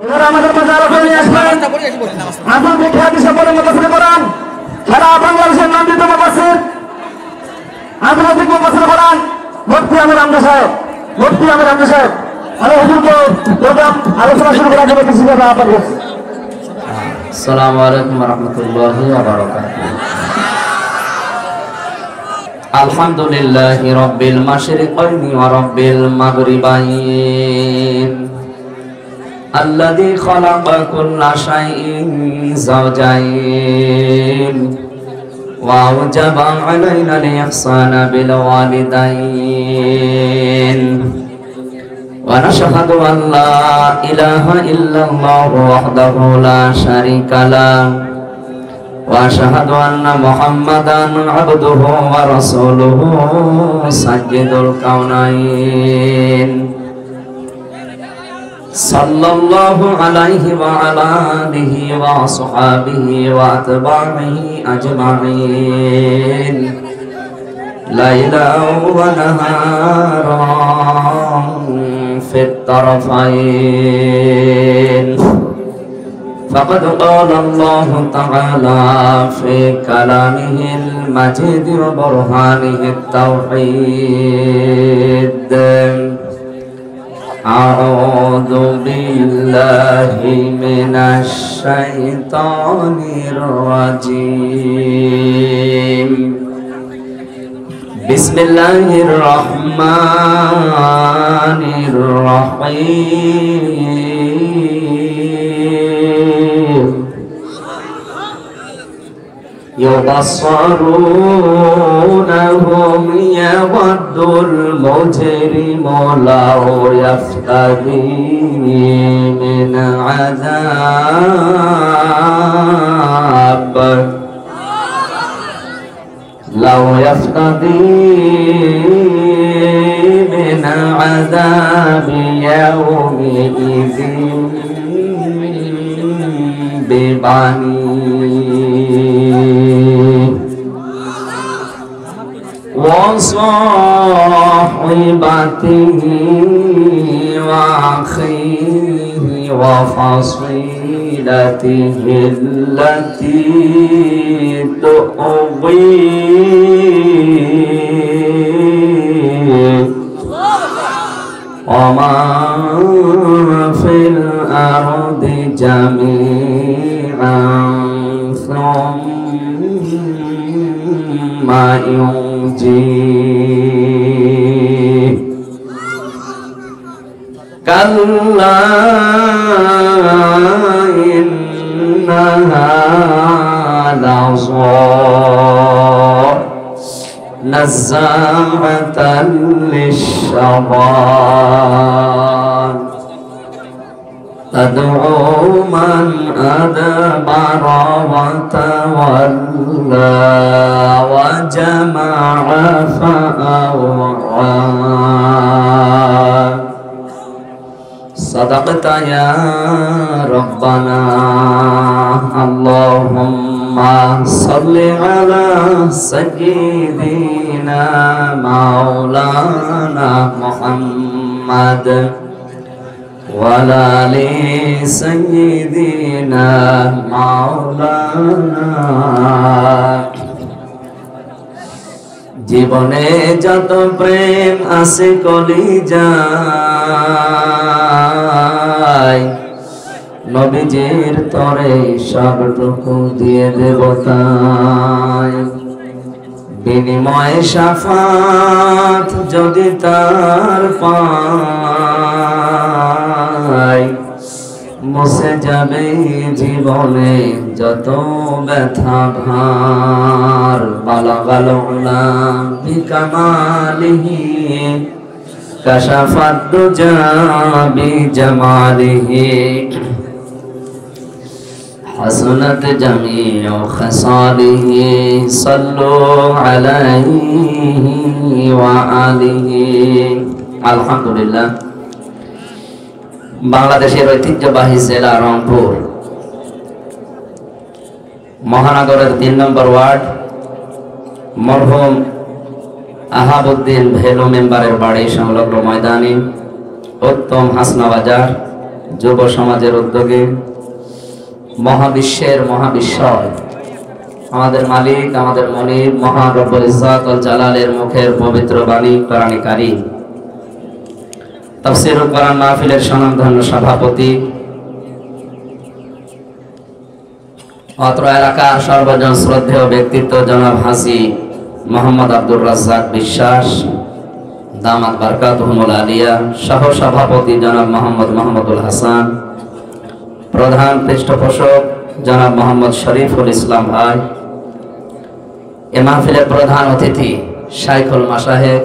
এবার আমাদের মাঝে আলোচনা নিয়ে আসবেন আজম বিখ্যাত সম্পদের মুফাসসির কোরআন সারা বাংলাদেশের নামযুক্ত মুফাসসির আন্তর্জাতিক মুফাসসির কোরআন মুফতি আমির হামজা সাহেব। আমি হুজুরকে প্রোগ্রাম আলোচনা শুরু করার জন্য কিছু কথা আহ্বান করছি। আসসালামু আলাইকুম ওয়া রাহমাতুল্লাহি ওয়া বারাকাতুহু। আলহামদুলিল্লাহি রাব্বিল মাশরিকাইনি ওয়া রাব্বিল মাগরিবাইন আল্লাযী খালাকা কুল্লা শাইইন যাওজাইন ওয়া আওজাবা আলাইনাল ইহসানা বিল ওয়ালিদাইন ونشهد أن لا إله إلا الله وحده لا شريك له وأشهد أن محمدا عبده ورسوله سيد الكونين صلى الله عليه وعلى آله وصحبه وأتباعه أجمعين ليلا ونهارا في الطرفين فقد قال الله تعالى في كلامه المجيد وبرهانه التوحيد أعوذ بالله من الشيطان الرجيم بسم الله الرحمن الرحيم يبصرونهم يود المجرم لو يفتدي من عذاب لو يفتدي من عذاب يومئذ ببنيه وصاحبته وأخيه وفصيلته التي تؤويه ومن في الأرض جميعا ثم ينجيه كلا إنها لظى نزاعة للشيطان تدعو من أدبر وتولى وجمع فأوعى صدقت يا ربنا اللهم صل على سيدنا مولانا محمد وعلى آل سيدنا مولانا জীবনে যত প্রেম আছে কলিজায় নবীজির তরে সবটুকু দিয়ে দেব তাই বিনিময়ে শাফাত যদি তার পাই মুছে যাবে জীবনে যত ব্যথা ভার বালাগাল উলাম বিকামালিহি কাশাফাত দুজা বিজামালিহি حسنت جميع خصاله صلوا عليه وآله الحمد لله বাংলাদেশের ঐতিহ্যবাহী জেলা রংপুর মহানগরের ৩ নম্বর ওয়ার্ড মরহুম আহাবউদ্দিন ভেলু মেম্বারের বাড়ি সংলগ্ন ময়দানে উত্তম হাসনা বাজার যুব সমাজের উদ্যোগে মহাবিশ্বের মহাবিশ্বয় আমাদের মালিক, আমাদের মনিব মহান রব্বুল ইজ্জত ওয়াল জালালের মুখের পবিত্র বাণী কোরআনে কারীম তাফসীরুল কোরআন মাহফিলের স্বনামধন্য সভাপতি, অত্র এলাকার সর্বজন শ্রদ্ধেয় ব্যক্তিত্ব জনাব হাজী মোহাম্মদ আব্দুর রাজ্জাক বিশ্বাস দামাত বারকাতুহুমুল আলিয়া, সহ সভাপতি জনাব মোহাম্মদ মাহমুদুল হাসান, প্রধান পৃষ্ঠপোষক জনাব মোহাম্মদ শরীফুল ইসলাম ভাই, এ মাহফিলের প্রধান অতিথি শাইখুল মাশায়েখ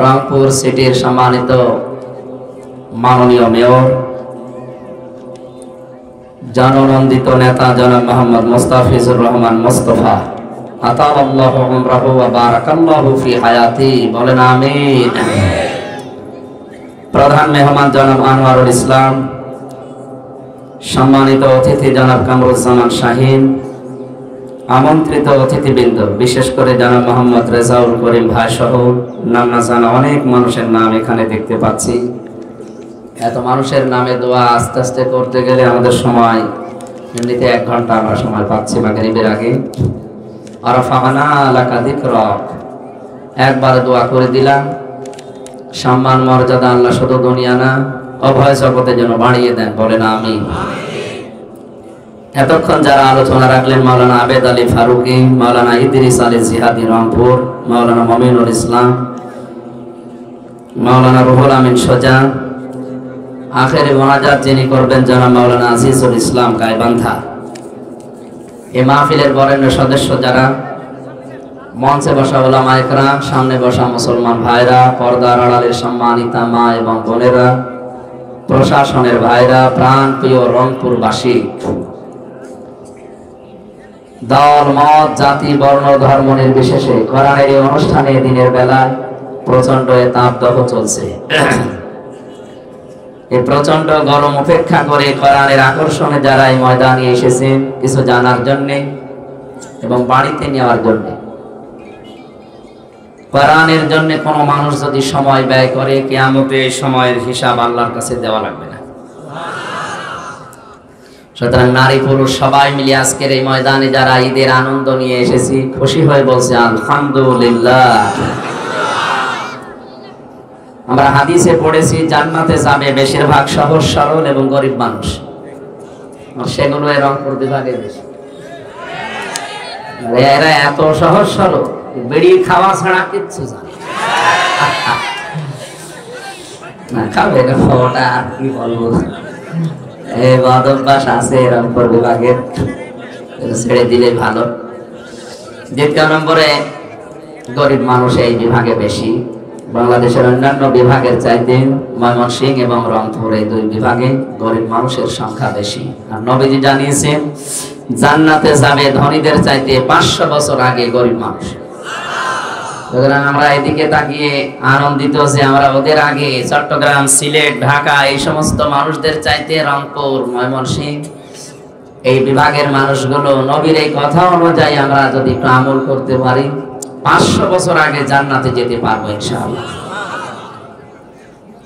রংপুর সিটির সম্মানিত মাননীয় মেয়র, জননন্দিত নেতা জনাব মোহাম্মদ মুস্তাফিজুর রহমান মুস্তফা, আতালাল্লাহু উমরাহু ওয়া বারাকাল্লাহু ফি হায়াতি, বলেন আমিন। প্রধান মেহমান জনাব আনোয়ারুল ইসলাম, সম্মানিত অতিথি জনাব কামরুজ্জামান শাহীন, আমন্ত্রিত অতিথিবৃন্দ, বিশেষ করে জনাব মোহাম্মদ রেজাউল করিম ভাই সহ নাম না জানা অনেক মানুষের নাম এখানে দেখতে পাচ্ছি। এত মানুষের নামে দোয়া আস্তে আস্তে করতে গেলে আমাদের সময়, এমনিতে 1 ঘন্টা আমরা সময় পাচ্ছি মাগরিবের আগে। আরাফানা লাকা যিকরাক, একবার দোয়া করে দিলাম, সম্মান মর্যাদা আল্লাহ শুধু দুনিয়া না অভয় জগতে যেন বাড়িয়ে দেন, বলেন আমিন। এতক্ষণ যারা আলোচনা রাখলেন মাওলানা আবেদ আলী ফারুকি, মাওলানা ইদ্রিস আলী জিহাদি রংপুর, মাওলানা মমিনুল ইসলাম, মাওলানা রুহুল আমিন সোজা, আখেরি মোনাজাত যিনি করবেন জনাব মাওলানা আজিজুল ইসলাম গাইবান্ধা। এই মাহফিলের বরেণ্য সদস্য যারা, মঞ্চে বসা ওলামা ইকরাম, সামনে বসা মুসলমান ভাইরা, পর্দার আড়ালের সম্মানিতা মা এবং বোনেরা, প্রশাসনের ভাইরা, প্রাণ প্রিয় রংপুরবাসী, দল মত জাতি বর্ণ ধর্ম নির্বিশেষে কোরআনের এই অনুষ্ঠানে দিনের বেলায় প্রচন্ড তাপদাহ চলছে। এই প্রচন্ড গরম উপেক্ষা করে কোরআনের আকর্ষণে যারা এই ময়দানে এসেছেন কিছু জানার জন্যে এবং বাড়িতে নেওয়ার জন্যে, কোরআনের জন্য কোনো মানুষ যদি সময় ব্যয় করে, কিয়ামতে এই সময়ের হিসাব আল্লাহর কাছে দেওয়া লাগবে না। সুতরাং নারী পুরুষ সবাই মিলে আজকের এই ময়দানে যারা ঈদের আনন্দ নিয়ে এসেছি, খুশি হয়ে বলছে আলহামদুলিল্লাহ। আমরা হাদিসে পড়েছি জান্নাতে যাবে বেশিরভাগ সহজ সরল এবং গরিব মানুষ, সেগুলো এই রংপুর বিভাগে বেশি। এরা এত সহজ সরল, বেড়ি খাওয়া ছাড়া কিচ্ছু জানে না, খাবে না খাওয়াটা আর কি বলবো। এই অভ্যাস আছে রংপুর বিভাগের, ছেড়ে দিলে ভালো। দ্বিতীয় নম্বরে গরিব মানুষ এই বিভাগে বেশি। বাংলাদেশের অন্যান্য বিভাগের চাইতে ময়মনসিংহ এবং রংপুর এই 2 বিভাগে গরিব মানুষের সংখ্যা বেশি। আর নবীজি জানিয়েছেন জান্নাতে যাবে ধনীদের চাইতে 500 বছর আগে গরিব মানুষ। সুতরাং আমরা এদিকে তাকিয়ে আনন্দিত যে আমরা ওদের আগে চট্টগ্রাম, সিলেট, ঢাকা এই সমস্ত মানুষদের চাইতে রংপুর, ময়মনসিংহ এই বিভাগের মানুষগুলো নবীর এই কথা অনুযায়ী আমরা যদি একটু আমল করতে পারি 500 বছর আগে জান্নাতে যেতে পারবো ইনশাআল্লাহ।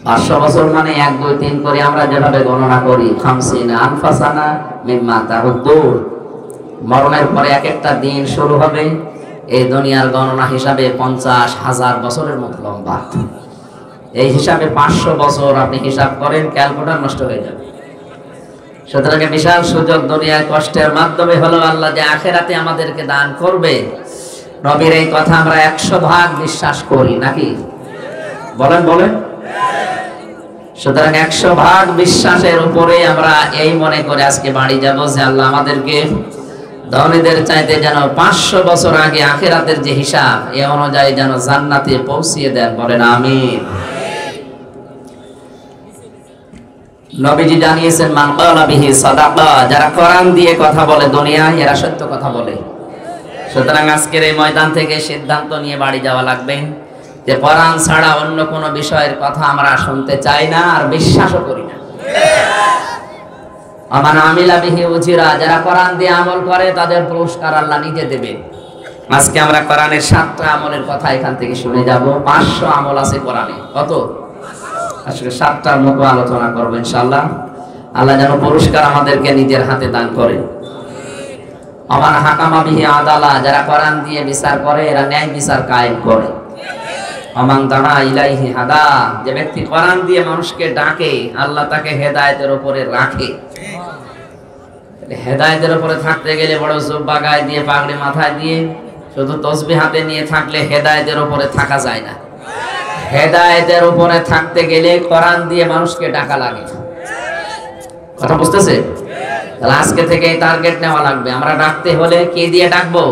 500 বছর মানে 1 2 3 করে আমরা যেভাবে গণনা করি, 50 আনফাসানা মিম্মা তাহুদ্দুর, মরণের পরে এক একটা দিন শুরু হবে। এই দুনিয়ার গণনা হিসাবে 50,000 বছরের মতো লম্বা। এই হিসাবে 500 বছর আপনি হিসাব করেন, ক্যালকুলেটর নষ্ট হয়ে যাবে। সুতরাং বিশাল সুযোগ দুনিয়ায় কষ্টের মাধ্যমে হলো আল্লাহ যে আখেরাতে আমাদেরকে দান করবে। নবীর এই কথা আমরা 100% বিশ্বাস করি নাকি? বলেন বলেন। সুতরাং 100% বিশ্বাসের উপরে আমরা এই মনে করে আজকে বাড়ি যাব যে আল্লাহ আমাদেরকে ধনীদের চাইতে যেন 500 বছর আগে আখিরাতের যে হিসাব এ অনুযায়ী যেন জান্নাতে পৌঁছিয়ে দেন, বলেন আমিন। নবীজি জানিয়েছেন মান ক্বালা বিহি সাদাকা, যারা কোরআন দিয়ে কথা বলে দুনিয়ায় এরা সত্য কথা বলে। সুতরাং আজকের এই ময়দান থেকে সিদ্ধান্ত নিয়ে বাড়ি যাওয়া লাগবে যে কোরআন ছাড়া অন্য কোনো বিষয়ের কথা আমরা শুনতে চাই না আর বিশ্বাসও করি না। আমান আমিলা বিহি উজিরা, যারা কোরআন দিয়ে আমল করে তাদের পুরস্কার আল্লাহ নিজে দেবেন। আজকে আমরা কোরআনের 7টা আমলের কথা এখান থেকে শুনে যাব। 500 আমল আছে কোরআনে। কত? আজকে 7টার মতো আলোচনা করবো ইনশাআল্লাহ। আল্লাহ যেন পুরস্কার আমাদেরকে নিজের হাতে দান করে। আমার হাকামা বিহি আদালা, যারা কোরআন দিয়ে বিচার করে এরা ন্যায় বিচার কায়েম করে। আমান দানা ইলাইহি হাদা, যে ব্যক্তি কোরআন দিয়ে মানুষকে ডাকে আল্লাহ তাকে হেদায়েতের উপরে রাখে। হেদায়েতের উপরে থাকতে গেলে বড় জুব্বা গায়ে দিয়ে পাগড়ি মাথায় দিয়ে শুধু তসবিহ হাতে নিয়ে থাকলে হেদায়েতের উপরে থাকা যায় না। হেদায়েতের উপরে থাকতে গেলে কোরআন দিয়ে মানুষকে ডাকা লাগে। কথা বুঝতেছে? তাহলে আজকে থেকে টার্গেট নেওয়া লাগবে, আমরা ডাকতে হলে কি দিয়ে ডাকবো?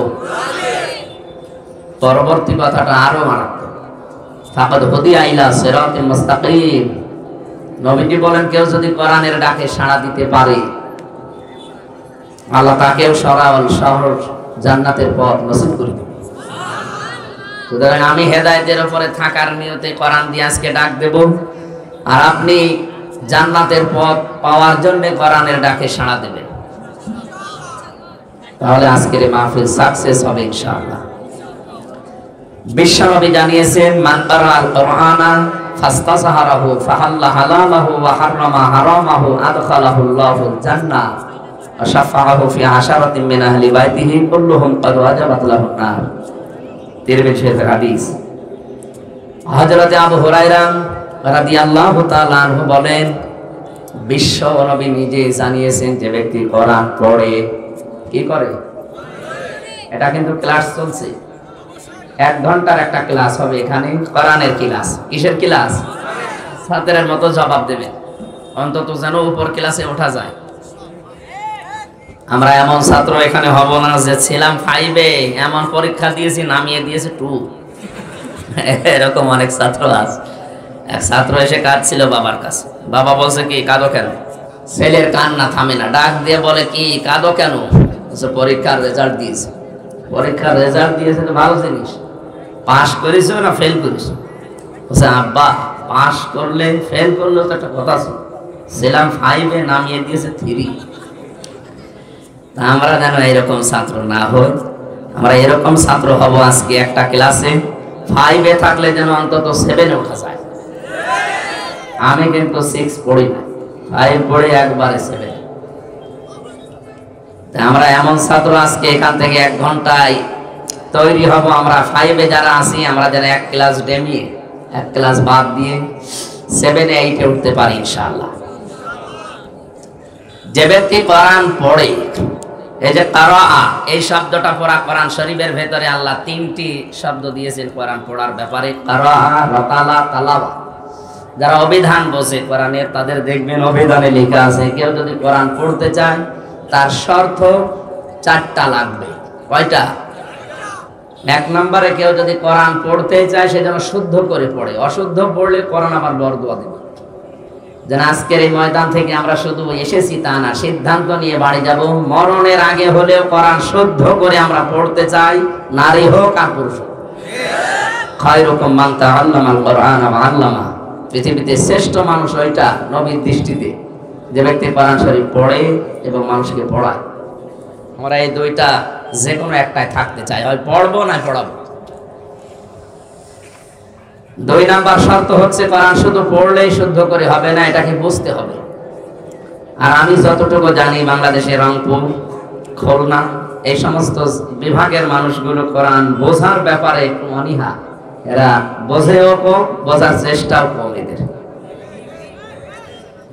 পরবর্তী কথাটা আরো মারাত্মক, ফাকাদ হুদিয়া ইলা সিরাতিল মুস্তাকিম। নবীজি বলেন কেউ যদি কোরআনের ডাকে সাড়া দিতে পারে আল্লাহ তাকেও সরাল শহর জান্নাতের পথ নসিব করে দেবে। সুতরাং আমি হেদায়েতের উপরে থাকার নিয়তে কোরআন দিয়ে আজকে ডাক দেব, আর আপনি জান্নাতের পথ পাওয়ার জন্য কোরআনের ডাকে সাড়া দেবেন। তাহলে আজকের মাহফিল সাকসেস হবে ইনশাআল্লাহ। বিশ্বনবী জানিয়েছেন মান কারাআল কুরআনা ফাস্তাযহারাহু ফাহাল্লা হালালাহু ওয়া হারামা হারামাহু আদখালাহুল্লাহুল জান্নাহ ওয়া শাফাআহু ফি আশারাতিন মিন আহলি বাইতিহি কুল্লুহুম ক্বাদ ওয়াজাবাত লাহুন নার। তিরমিজির হাদিস। হযরত আবু হুরায়রা রাদিয়াল্লাহু তাআলা আনহু বলেন বিশ্ব নবী নিজে জানিয়েছেন যে ব্যক্তি কোরআন পড়ে কি করে, এটা কিন্তু ক্লাস চলছে, 1 ঘন্টার একটা ক্লাস হবে এখানে, কোরআনের ক্লাস। কিসের ক্লাস? ছাত্রের মতো জবাব দেবে, অন্তত যেন উপর ক্লাসে ওঠা যায়। আমরা এমন ছাত্র এখানে হব না যে ছিলাম 5-এ এমন পরীক্ষা দিয়েছি নামিয়ে দিয়েছে 2। এরকম অনেক ছাত্র আছে। এক ছাত্র এসে কাঁদছিল বাবার কাছে, বাবা বলছে কি কাঁদো কেন? ছেলের কান্না থামে না, ডাক দিয়ে বলে কি কাঁদো কেন? পরীক্ষার রেজাল্ট দিয়েছে। পরীক্ষার রেজাল্ট দিয়েছে তো ভালো জিনিস, পাস করেছো না ফেল করেছো? বলছে আব্বা পাস করলে ফেল করলেও তো একটা কথা ছিল, ছিলাম 5-এ নামিয়ে দিয়েছে 3। আমরা যেন এরকম ছাত্র না হই, আমরা এরকম ছাত্র হব আজকে একটা ক্লাসে 5-এ থাকলে যেন অন্তত 7-এ ওঠা যায়। আমি কিন্তু 6 পড়ি না, 5 পড়ে একবারে 7। আমরা এমন ছাত্র আজকে এখান থেকে 1 ঘন্টায় তৈরি হব। আমরা 5-এ যারা আছি আমরা যেন 1 ক্লাস ডেমিয়ে 1 ক্লাস বাদ দিয়ে 7-এ 8-এ উঠতে পারি ইনশাআল্লাহ। যে ব্যক্তি কোরআন পড়ে, এই যে কারাআ এই শব্দটা পড়া, কোরআন শরীফের ভেতরে আল্লাহ 3টি শব্দ দিয়েছেন কোরআন পড়ার ব্যাপারে, কারাআ, রাতালা, তালাওয়া। যারা অভিধান বোঝে কোরআনের তাদের দেখবেন অভিধানে লেখা আছে কেউ যদি কোরআন পড়তে চায় তার শর্ত 4টা লাগবে। কয়টা? 1 নম্বরে কেউ যদি কোরআন পড়তে চায় সে যেন শুদ্ধ করে পড়ে, অশুদ্ধ পড়লে কোরআন আবার বরদোয়া দেবে। যেন আজকের এই ময়দান থেকে আমরা শুধু এসেছি তা না, সিদ্ধান্ত নিয়ে বাড়ি যাব, মরণের আগে হলেও কোরআন শুদ্ধ করে আমরা পড়তে চাই, নারী হোক আর পুরুষ হোক। খায়রুকুম মান তাআল্লামাল কুরআনা ওয়া আল্লামা। পৃথিবীতে শ্রেষ্ঠ মানুষ ওইটা নবীর দৃষ্টিতে যে ব্যক্তি কোরআন শরীফ পড়ে এবং মানুষকে পড়ায়। আমরা এই 2টা যে কোনো একটাই থাকতে চাই, হয় পড়বো না পড়াবো। 2 নাম্বার শর্ত হচ্ছে কোরআন শুধু পড়লেই শুদ্ধ করে হবে না, এটাকে বুঝতে হবে। আর আমি যতটুকু জানি বাংলাদেশের রংপুর, খুলনা এই সমস্ত বিভাগের মানুষগুলো কোরআন বোঝার ব্যাপারে অনীহা, এরা বোঝেও কম, বোঝার চেষ্টাও কম। এদের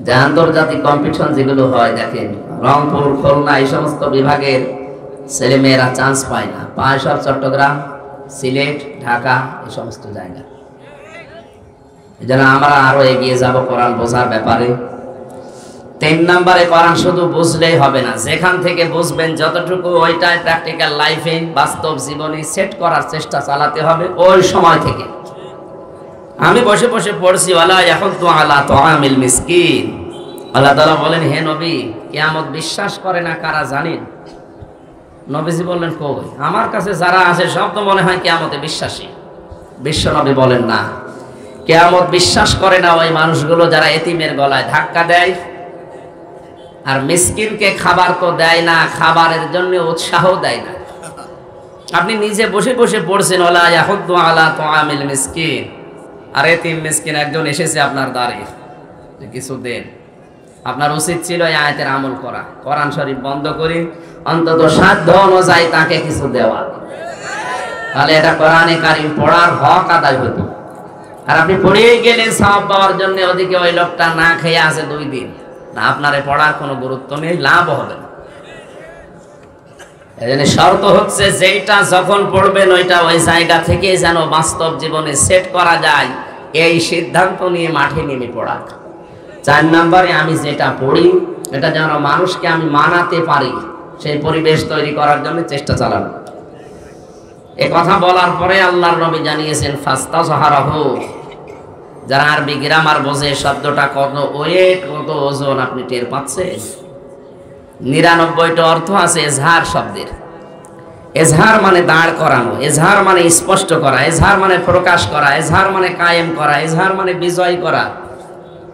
যে আন্তর্জাতিক কম্পিটিশন যেগুলো হয় দেখেন, রংপুর, খুলনা এই সমস্ত বিভাগের ছেলে মেয়েরা চান্স পায় না, পায় সব চট্টগ্রাম, সিলেট, ঢাকা এই সমস্ত জায়গা। এই জন্য আমরা আরো এগিয়ে যাব কোরআন বোঝার ব্যাপারে। 3 নম্বরে কোরআন শুধু বুঝলেই হবে না, যেখান থেকে বুঝবেন যতটুকু ওইটাই প্র্যাকটিক্যাল লাইফে বাস্তব জীবনে সেট করার চেষ্টা চালাতে হবে। ওই সময় থেকে আমি বসে বসে পড়ছি ওয়ালা ইয়াহুদ্দু আলা তুআমিল মিসকিন, আল্লাহ তাআলা বলেন হে নবী কিয়ামত বিশ্বাস করে না কারা জানেন? নবীজি বললেন কই, আমার কাছে যারা আছে সব তো মনে হয় কিয়ামতে বিশ্বাসী। বিশ্ব নবী বলেন না, কিয়ামত বিশ্বাস করে না ওই মানুষগুলো যারা এতিমের গলায় ধাক্কা দেয় আর মিসকিনকে খাবার তো দেয় না, খাবারের জন্য উৎসাহ দেয় না। আপনি নিজে বসে বসে পড়ছেন ওয়ালা ইয়াহুদ্দু আলা তুআমিল মিসকিন, আর এতিম মিসকিন একজন এসেছে আপনার দ্বারে, যে কিছু দেন। আপনার উচিত ছিল এই আয়াতের আমল করা, কোরআন শরীফ বন্ধ করে অন্তত সাধ্য অনুযায়ী তাকে কিছু দেওয়া, তাহলে এটা কোরআনে কারিম পড়ার হক আদায় হতো। আর আপনি পড়েই গেলেন সওয়াব পাওয়ার জন্য, ওদিকে ওই লোকটা না খেয়ে আছে 2 দিন, না আপনারে পড়ার কোনো গুরুত্ব নেই, লাভ হবে না। এজন্য শর্ত হচ্ছে যেটা যখন পড়বেন ওইটা ওই জায়গা থেকে যেন বাস্তব জীবনে সেট করা যায়, এই সিদ্ধান্ত নিয়ে মাঠে নেমে পড়া। 4 নম্বরে আমি যেটা পড়ি এটা যেন মানুষকে আমি মানাতে পারি, সেই পরিবেশ তৈরি করার জন্য চেষ্টা চালানো। এ কথা বলার পরে আল্লাহর নবী জানিয়েছেন ফাস্তাযহারাহু, যারা আরবি গ্রামার বোঝে শব্দটা কত ওয়েট, কত ওজন আপনি টের পাচ্ছেন। 99টা অর্থ আছে এজহার শব্দের। এজহার মানে দাঁড় করানো, এজহার মানে স্পষ্ট করা, এজহার মানে প্রকাশ করা, এজহার মানে কায়েম করা, এজহার মানে বিজয় করা।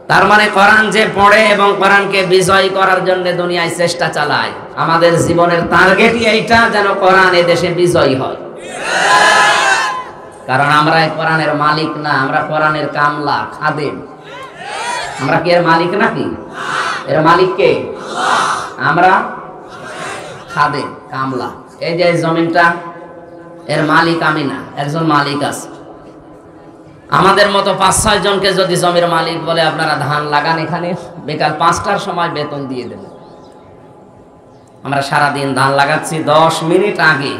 তার মানে কোরআন যে পড়ে এবং কোরআনকে বিজয় করার জন্য দুনিয়ায় চেষ্টা চালায়, আমাদের জীবনের টার্গেটই এইটা, যেন কোরআন এ দেশে বিজয়ী হয়। কারণ আমরা কোরআনের মালিক না, আমরা কোরআনের কামলা, খাদেম। আমরা কি এর মালিক নাকি? এর মালিক কে? আমরা খাদেম, কামলা। এই যে জমিনটা, এর মালিক আমি না, একজন মালিক আছে। আমাদের মতো 5-6 জনকে যদি জমির মালিক বলে আপনারা ধান লাগান, এখানে বিকাল 5টার সময় বেতন দিয়ে দেব। আমরা সারাদিন ধান লাগাচ্ছি, 10 মিনিট আগে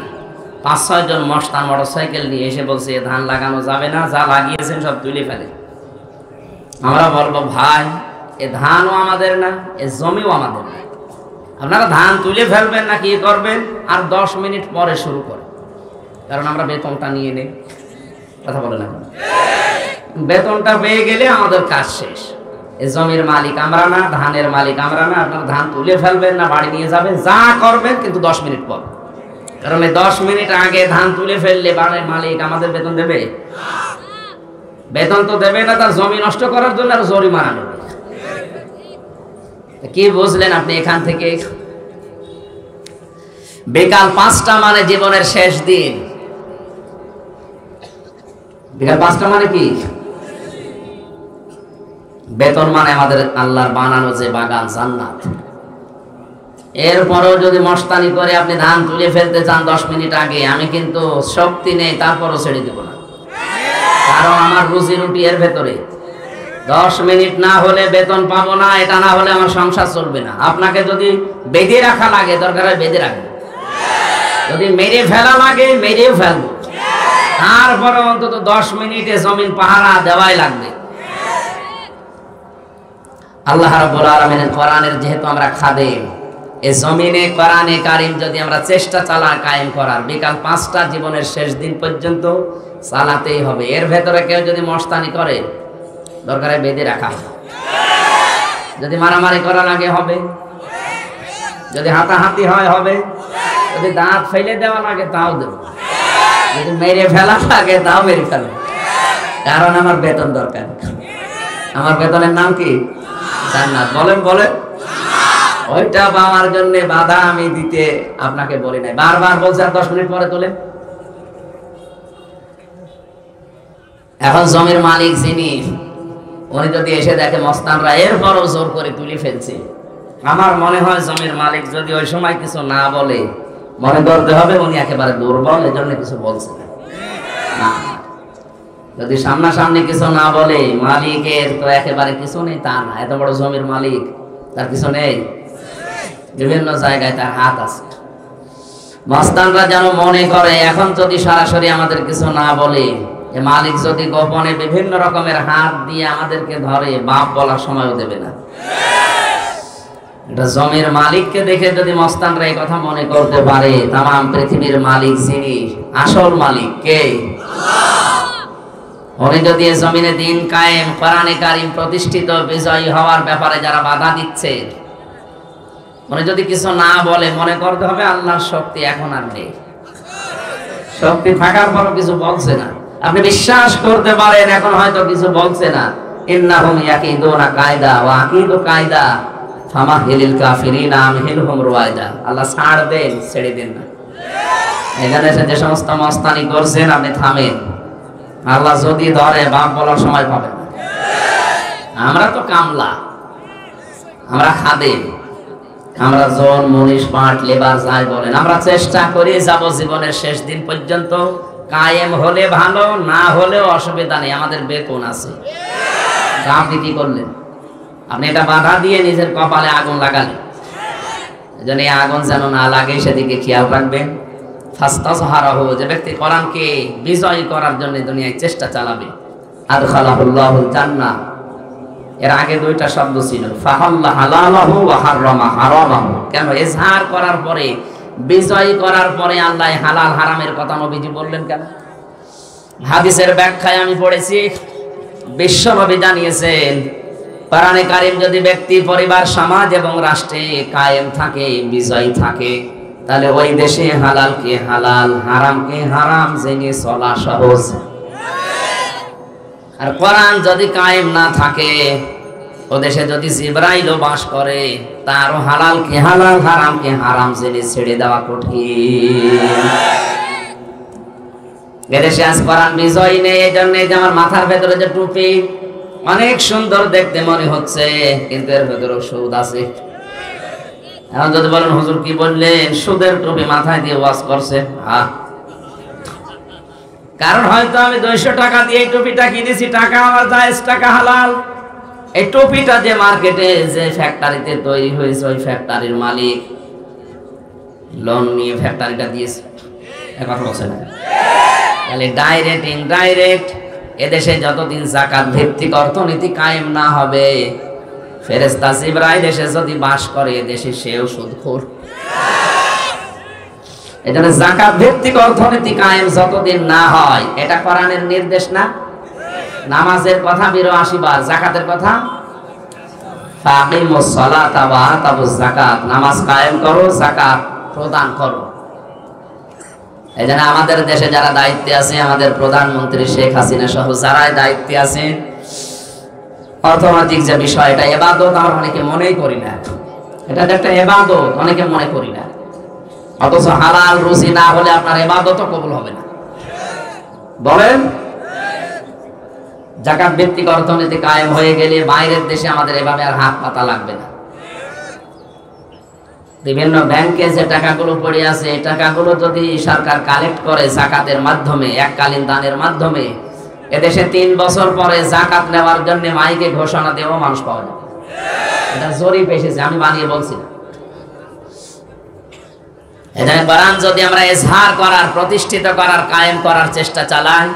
5-6 জন মস্তান মোটরসাইকেল নিয়ে এসে বলছে ধান লাগানো যাবে না, যা লাগিয়েছেন সব তুলে ফেলে। আমরা বলবো ভাই এ ধানও আমাদের না, এ জমিও আমাদের না, আপনারা ধান তুলে ফেলবেন না কি করবেন, আর 10 মিনিট পরে শুরু করে, কারণ আমরা বেতনটা নিয়ে নেই। কথা বলে না, বেতনটা পেয়ে গেলে আমাদের কাজ শেষ। এই জমির মালিক আমরা না, ধানের মালিক আমরা না, আপনারা ধান তুলে ফেলবেন না বাড়ি নিয়ে যাবেন, যা করবেন কিন্তু 10 মিনিট পর। কারণ এই 10 মিনিট আগে ধান তুলে ফেললে বাড়ির মালিক আমাদের বেতন দেবে? বেতন তো দেবে না, তার জমি নষ্ট করার জন্য আর জরিমানা নেবে। কি বুঝলেন আপনি এখান থেকে? বিকাল 5টা মানে জীবনের শেষ দিন। বিকাল 5টা মানে কি? বেতন মানে আমাদের আল্লাহর বানানো যে বাগান, জান্নাত। এরপরেও যদি মস্তানি করে আপনি ধান তুলে ফেলতে চান 10 মিনিট আগে, আমি কিন্তু শক্তি নেই, তারপরও ছেড়ে দেব না, কারণ আমার রুজি রুটি এর ভেতরে। 10 মিনিট না হলে বেতন পাবো না, এটা না হলে আমার সংসার চলবে না। আপনাকে যদি বেঁধে রাখা লাগে, দরকার হয় বেঁধে রাখবো, যদি মেরে ফেলা লাগে মেরেও ফেলবো, তারপরে অন্তত 10 মিনিটে জমিন পাহারা দেওয়াই লাগবে। আল্লাহ রাব্বুল আলামিনের কোরআনের যেহেতু আমরা খাদেম, এই জমিনে কোরআনে কারিম যদি আমরা চেষ্টা চালাই কায়েম করার, বিকাল 5টা জীবনের শেষ দিন পর্যন্ত চালাতেই হবে। এর ভেতরে কেউ যদি মস্তানি করে, দরকারে বেঁধে রাখা হবে। যদি মারামারি করা লাগে হবে, যদি হাতাহাতি হয় হবে, যদি দাঁত ফেলে দেওয়া লাগে তাও দেব, যদি মেরে ফেলা লাগে তাও মেরে ফেলব, কারণ আমার বেতন দরকার। আমার বেতনের নাম কি? জান্নাত। বলেন বলেন। ওইটা পাওয়ার জন্য বাধা আমি দিতে আপনাকে বলি নাই, বারবার বলছে 10 মিনিট পরে তোলেন। এখন জমির মালিক যিনি, উনি যদি এসে দেখে মস্তানরা এরপরও জোর করে তুলে ফেলছে, আমার মনে হয় জমির মালিক যদি ওই সময় কিছু না বলে, মনে করতে হবে উনি একেবারে দুর্বল, এজন্য কিছু বলছে না। যদি সামনাসামনি কিছু না বলে, মালিকের তো একেবারে কিছু নেই তা না, এত বড় জমির মালিক, তার কিছু নেই, বিভিন্ন জায়গায় তার হাত আছে। মস্তানরা যেন মনে করে এখন যদি সরাসরি আমাদের কিছু না বলে, মালিক যদি গোপনে বিভিন্ন রকমের হাত দিয়ে আমাদেরকে ধরে, বাপ বলার সময়ও দেবে না। এটা জমির মালিককে দেখে যদি মস্তানরা এই কথা মনে করতে পারে, তামাম পৃথিবীর মালিক যিনি, আসল মালিক কে? উনি যদি এই জমিনে দিন কায়েম, কোরআনে কারিম প্রতিষ্ঠিত, বিজয়ী হওয়ার ব্যাপারে যারা বাধা দিচ্ছে, উনি যদি কিছু না বলে, মনে করতে হবে আল্লাহর শক্তি এখন আর নেই। শক্তি থাকার পরও কিছু বলছে না, আপনি বিশ্বাস করতে পারেন এখন হয়তো কিছু বলছে না। ইন্নাহুম ইয়াকিদুনা কায়দা ওয়া আকিদু কায়দা ফামাহিলিল কাফিরিনা আমহিলহুম রুয়াইদা। আল্লাহ ছাড় দেন, ছেড়ে দেন না। এখানে এসে যে সমস্ত মস্তানি করছেন আপনি থামেন, আল্লাহ যদি ধরে বাপ বলার সময় পাবে না। আমরা তো কামলা, আমরা খাদেম, আমরা জন মনীষ পাট লেবার যাই বলেন, আমরা চেষ্টা করি যাব জীবনের শেষ দিন পর্যন্ত কায়েম হলে ভালো, না হলেও অসুবিধা নেই, আমাদের বেতন আছে। আপনি কি করলেন? আপনি এটা বাধা দিয়ে নিজের কপালে আগুন লাগালেন। এজন্য এই আগুন যেন না লাগে সেদিকে খেয়াল রাখবেন। ফাস্তাজহারাহু, যে ব্যক্তি কোরআনকে বিজয়ী করার জন্য দুনিয়ায় চেষ্টা চালাবে, আদখালাহুল্লাহুল জান্নাহ। এর আগে দুইটা শব্দ ছিল, ফাহাল্লা হালালাহু ওয়া হারামা হারামাহু। কেন? ইজহার করার পরে, বিজয়ী করার পরে আল্লাহ হালাল হারামের কথা নবীজি বললেন কেন? হাদিসের ব্যাখ্যায় আমি পড়েছি, বিশ্বনবী জানিয়েছেন, কোরআনে কারীম যদি ব্যক্তি, পরিবার, সমাজ এবং রাষ্ট্রে কায়েম থাকে, বিজয়ী থাকে, তাহলে ওই দেশে হালালকে হালাল, হারামকে হারাম জেনে চলা সহজ। আর কোরআন যদি কায়েম না থাকে, ও দেশে যদি জিবরাইলও বাস করে, তারও হালালকে হালাল, হারামকে হারাম জেনে ছেড়ে দেওয়া কঠিন। এদেশে আজ কোরআন বিজয়ী নেই, এই জন্য যে আমার মাথার ভেতরে যে টুপি অনেক সুন্দর দেখতে মনে হচ্ছে, কিন্তু এর ভেতরেও সুদ আছে। এখন যদি বলেন হুজুর কি বললেন, সুদের টুপি মাথায় দিয়ে ওয়াজ করছে, কারণ হয়তো আমি 200 টাকা দিয়ে এই টুপিটা কিনেছি, টাকা আমার জায়েজ, টাকা হালাল। এই টুপিটা যে মার্কেটে, যে ফ্যাক্টরিতে তৈরি হয়েছে, ওই ফ্যাক্টরির মালিক লোন নিয়ে ফ্যাক্টরিটা দিয়েছে, কথা বলছে না? তাহলে ডাইরেক্ট ইনডাইরেক্ট এদেশে যতদিন যাকাত ভিত্তিক অর্থনীতি কায়েম না হবে, ফেরেশতা জিবরাইল দেশে যদি বাস করে, দেশে সেও সুদখোর। এজন্য যাকাত ভিত্তিক অর্থনীতি কায়েম যতদিন না হয়, এটা কোরআনের নির্দেশ না? নামাজের কথা 82 বার, যাকাতের কথা ফাকিমুস সালাতা ওয়া আতাবুজ যাকাত, নামাজ কায়েম করো, যাকাত প্রদান করো। এজন্য আমাদের দেশে যারা দায়িত্বে আছে, আমাদের প্রধানমন্ত্রী শেখ হাসিনা সহ যারাই দায়িত্বে আছে, অর্থনৈতিক যে বিষয়, এটা ইবাদত আমরা অনেকে মনেই করি না। এটা একটা ইবাদত, অনেকে মনে করি না। অথচ হালাল রুজি না হলে আপনার ইবাদতও কবুল হবে না। বলেন, যাকাত ভিত্তিক অর্থনীতি কায়েম হয়ে গেলে বাইরের দেশে আমাদের এভাবে আর হাত পাতা লাগবে না। বিভিন্ন ব্যাংকে যে টাকাগুলো পড়ে আছে, এই টাকাগুলো যদি সরকার কালেক্ট করে যাকাতের মাধ্যমে, এককালীন দানের মাধ্যমে, এদেশে 3 বছর পরে যাকাত নেওয়ার জন্য মাইকে ঘোষণা দেওয়া মানুষ পাওয়া যাবে। এটা জরিপ এসেছে, আমি বানিয়ে বলছি না। এজন্য কোরআন যদি আমরা ইজহার করার, প্রতিষ্ঠিত করার, কায়েম করার চেষ্টা চালাই,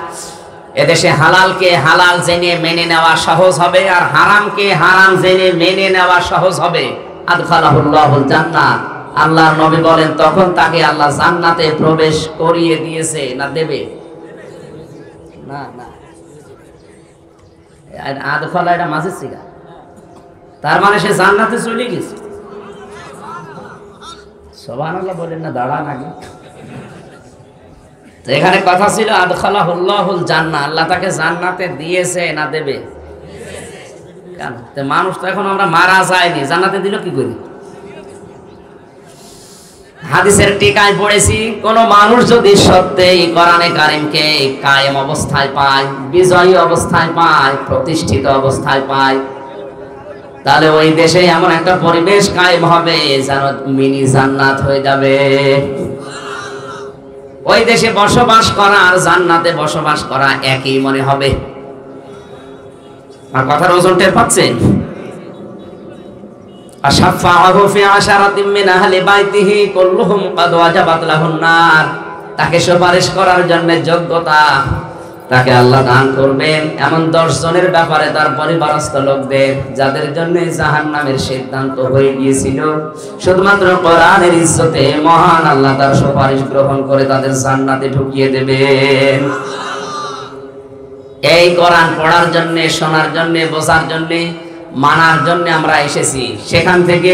এদেশে হালালকে হালাল জেনে মেনে নেওয়া সহজ হবে, আর হারামকে হারাম জেনে মেনে নেওয়া সহজ হবে। আদখালাহুল্লাহুল জান্নাহ, আল্লাহর নবী বলেন, তখন তাকে আল্লাহ জান্নাতে প্রবেশ করিয়ে দিয়েছে, না দেবে? না না, আদখালা এটা মাঝে ছিলা, তার মানে সে জান্নাতে চলে গেছে। সুবহানাল্লাহ বলেন না, দাঁড়ান আগে। তো এখানে কথা ছিল আদখালাহুল্লাহুল জান্নাহ, আল্লাহ তাকে জান্নাতে দিয়েছে, না দেবে? কেন? তো মানুষ তো এখন আমরা মারা যায়নি, জান্নাতে দিল কি করি? হাদিসের টিকায় পড়েছি, কোন মানুষ যদি সত্যিই কোরআনে কারীমকে কায়েম অবস্থায় পায়, বিজয়ী অবস্থায় পায়, প্রতিষ্ঠিত অবস্থায় পায়, তাহলে ওই দেশে এমন একটা পরিবেশ কায়েম হবে যেন মিনি জান্নাত হয়ে যাবে। ওই দেশে বসবাস করা আর জান্নাতে বসবাস করা একই মনে হবে। আর কথার ওজন টের পাচ্ছেন? আশাফাহু ফি আশারাতিন মিন আহলি বাইতিহি কুল্লুহুম ক্বাদ ওয়াজাবাত লাহুন নার, তাকে সুপারিশ করার জন্য যোগ্যতা তাকে আল্লাহ দান করবেন এমন 10 জনের ব্যাপারে তার পরিবারস্থ লোকদের, যাদের জন্য জাহান্নামের সিদ্ধান্ত হয়ে গিয়েছিল, শুধুমাত্র কোরআনের ইজ্জতে মহান আল্লাহ তার সুপারিশ গ্রহণ করে তাদের জান্নাতে ঢুকিয়ে দেবেন। এই কোরআন পড়ার জন্য, শোনার জন্য, বোঝার জন্য, মানার জন্য আমরা এসেছি। সেখান থেকে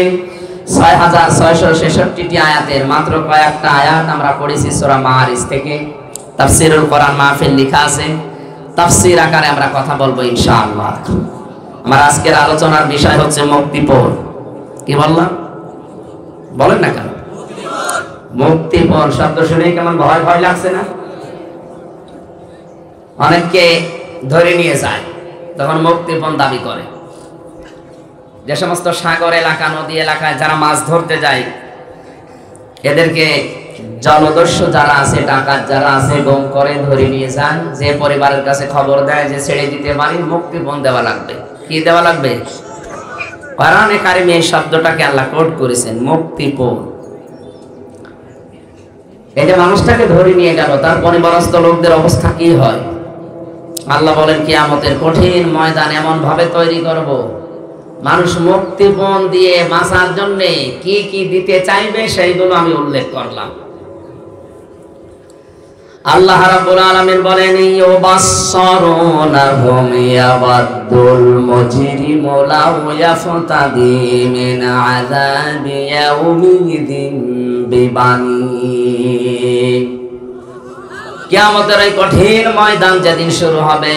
6666টি আয়াতের মাত্র কয়েকটা আয়াত আমরা পড়েছি সূরা মাআরিজ থেকে। তাফসীরুল কোরআন মাহফিল লেখা আছে, তাফসীর আকারে আমরা কথা বলবো ইনশাআল্লাহ। আমার আজকের আলোচনার বিষয় হচ্ছে মুক্তিপণ। কি বললাম? বলেন না কেন? মুক্তিপণ শব্দ শুনে কেমন ভয় ভয় লাগছে না? অনেককে ধরে নিয়ে যায়, তখন মুক্তিপণ দাবি করে। যে সমস্ত সাগর এলাকা, নদী এলাকায় যারা মাছ ধরতে যায়, এদেরকে জলদস্যু যারা আছে, ডাকাত যারা আছে, গম করে ধরে নিয়ে যান। যে পরিবারের কাছে খবর দেয় যে ছেড়ে দিতে পারি, মুক্তিপণ দেওয়া লাগবে। কি দেওয়া লাগবে? কোরআনে কারিমে এই শব্দটাকে আল্লাহ কোট করেছেন, মুক্তিপণ। এই যে মানুষটাকে ধরে নিয়ে গেল, তার পরিবারস্থ লোকদের অবস্থা কি হয়? আল্লাহ বলেন কিয়ামতের কঠিন ময়দান এমন ভাবে তৈরি করব, মানুষ মুক্তিপণ দিয়ে বাঁচার জন্য কি কি দিতে চাইবে সেইগুলো আমি উল্লেখ করলাম। আল্লাহ রাব্বুল আলামিন বলেন, ইউবাসসারুনাহুম ইয়াবাদুল মুজরিমু লাউ ইয়াফতাদি মিন আযাবি ইয়াউমিদিন বিবানি। কিয়ামতের এই কঠিন ময়দান যেদিন শুরু হবে,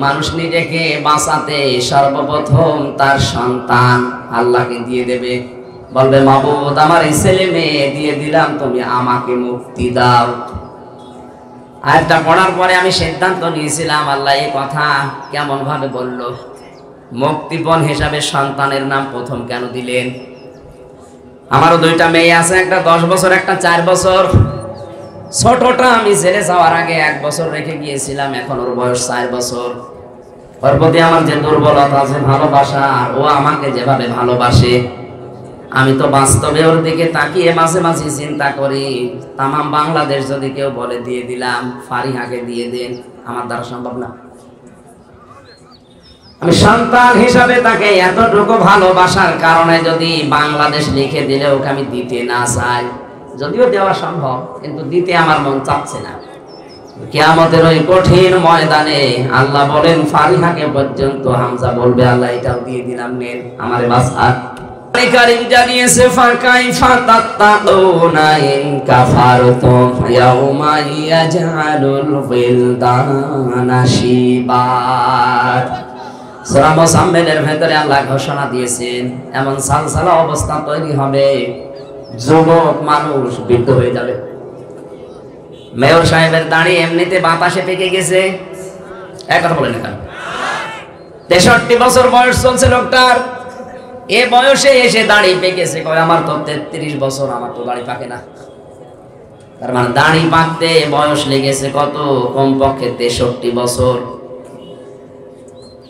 মানুষ নিজেকে বাঁচাতে সর্বপ্রথম তার সন্তান আল্লাহকে দিয়ে দেবে। বলবে, মাবুদ, আমার এই ছেলে মেয়ে দিয়ে দিলাম, তুমি আমাকে মুক্তি দাও। আয়াতটা পড়ার পরে আমি সিদ্ধান্ত নিয়েছিলাম, আল্লাহ এই কথা কেমন ভাবে বলল? মুক্তিপণ হিসাবে সন্তানের নাম প্রথম কেন দিলেন? আমারও দুইটা মেয়ে আছে, একটা 10 বছর, একটা 4 বছর। ছোটটা আমি ছেড়ে যাওয়ার আগে 1 বছর রেখে গিয়েছিলাম, এখন ওর বয়স 4 বছর। ওর প্রতি আমার যে দুর্বলতা আছে, ভালোবাসা, ও আমাকে যেভাবে ভালোবাসে, আমি তো বাস্তবে ওর দিকে তাকিয়ে মাঝে মাঝে চিন্তা করি, তামাম বাংলাদেশ যদি কেউ বলে দিয়ে দিলাম, ফারিহাকে দিয়ে দেন, আমার দ্বারা সম্ভব না। আমি সন্তান হিসাবে তাকে এতটুকু ভালোবাসার কারণে যদি বাংলাদেশ লিখে দিলে ওকে আমি দিতে না চাই, যদিও দেওয়া সম্ভব, কিন্তু দিতে আমার মন চাচ্ছে না। কিয়ামতের ওই কঠিন ময়দানে আল্লাহ বলেন, ফারিহাকে পর্যন্ত হামজা বলবে, আল্লাহ এটাও দিয়ে দিলাম, নেন, আমারে বাঁচা। কারীম জানিয়েছে, ফাকাইফা তাত্তাকুনা ইন কাফারতুম ইয়াউমা ইয়াজআলুল বিলদানা শিবা। সূরা মুসাম্মিলের ভেতরে আল্লাহ ঘোষণা দিয়েছেন, এমন সালসালা অবস্থা তৈরি হবে, যুবক মানুষ বৃদ্ধ হয়ে যাবে। মেয়র সাহেবের দাড়ি এমনিতে বাতাসে পেকে গেছে, এক কথা বলেন না, 63 বছর বয়স চলছে লোকটার। এ বয়সে এসে দাড়ি পেকেছে, কয় আমার তো 33 বছর, আমার তো দাড়ি পাকে না। তার মানে দাড়ি পাকতে বয়স লেগেছে কত? কমপক্ষে 63 বছর।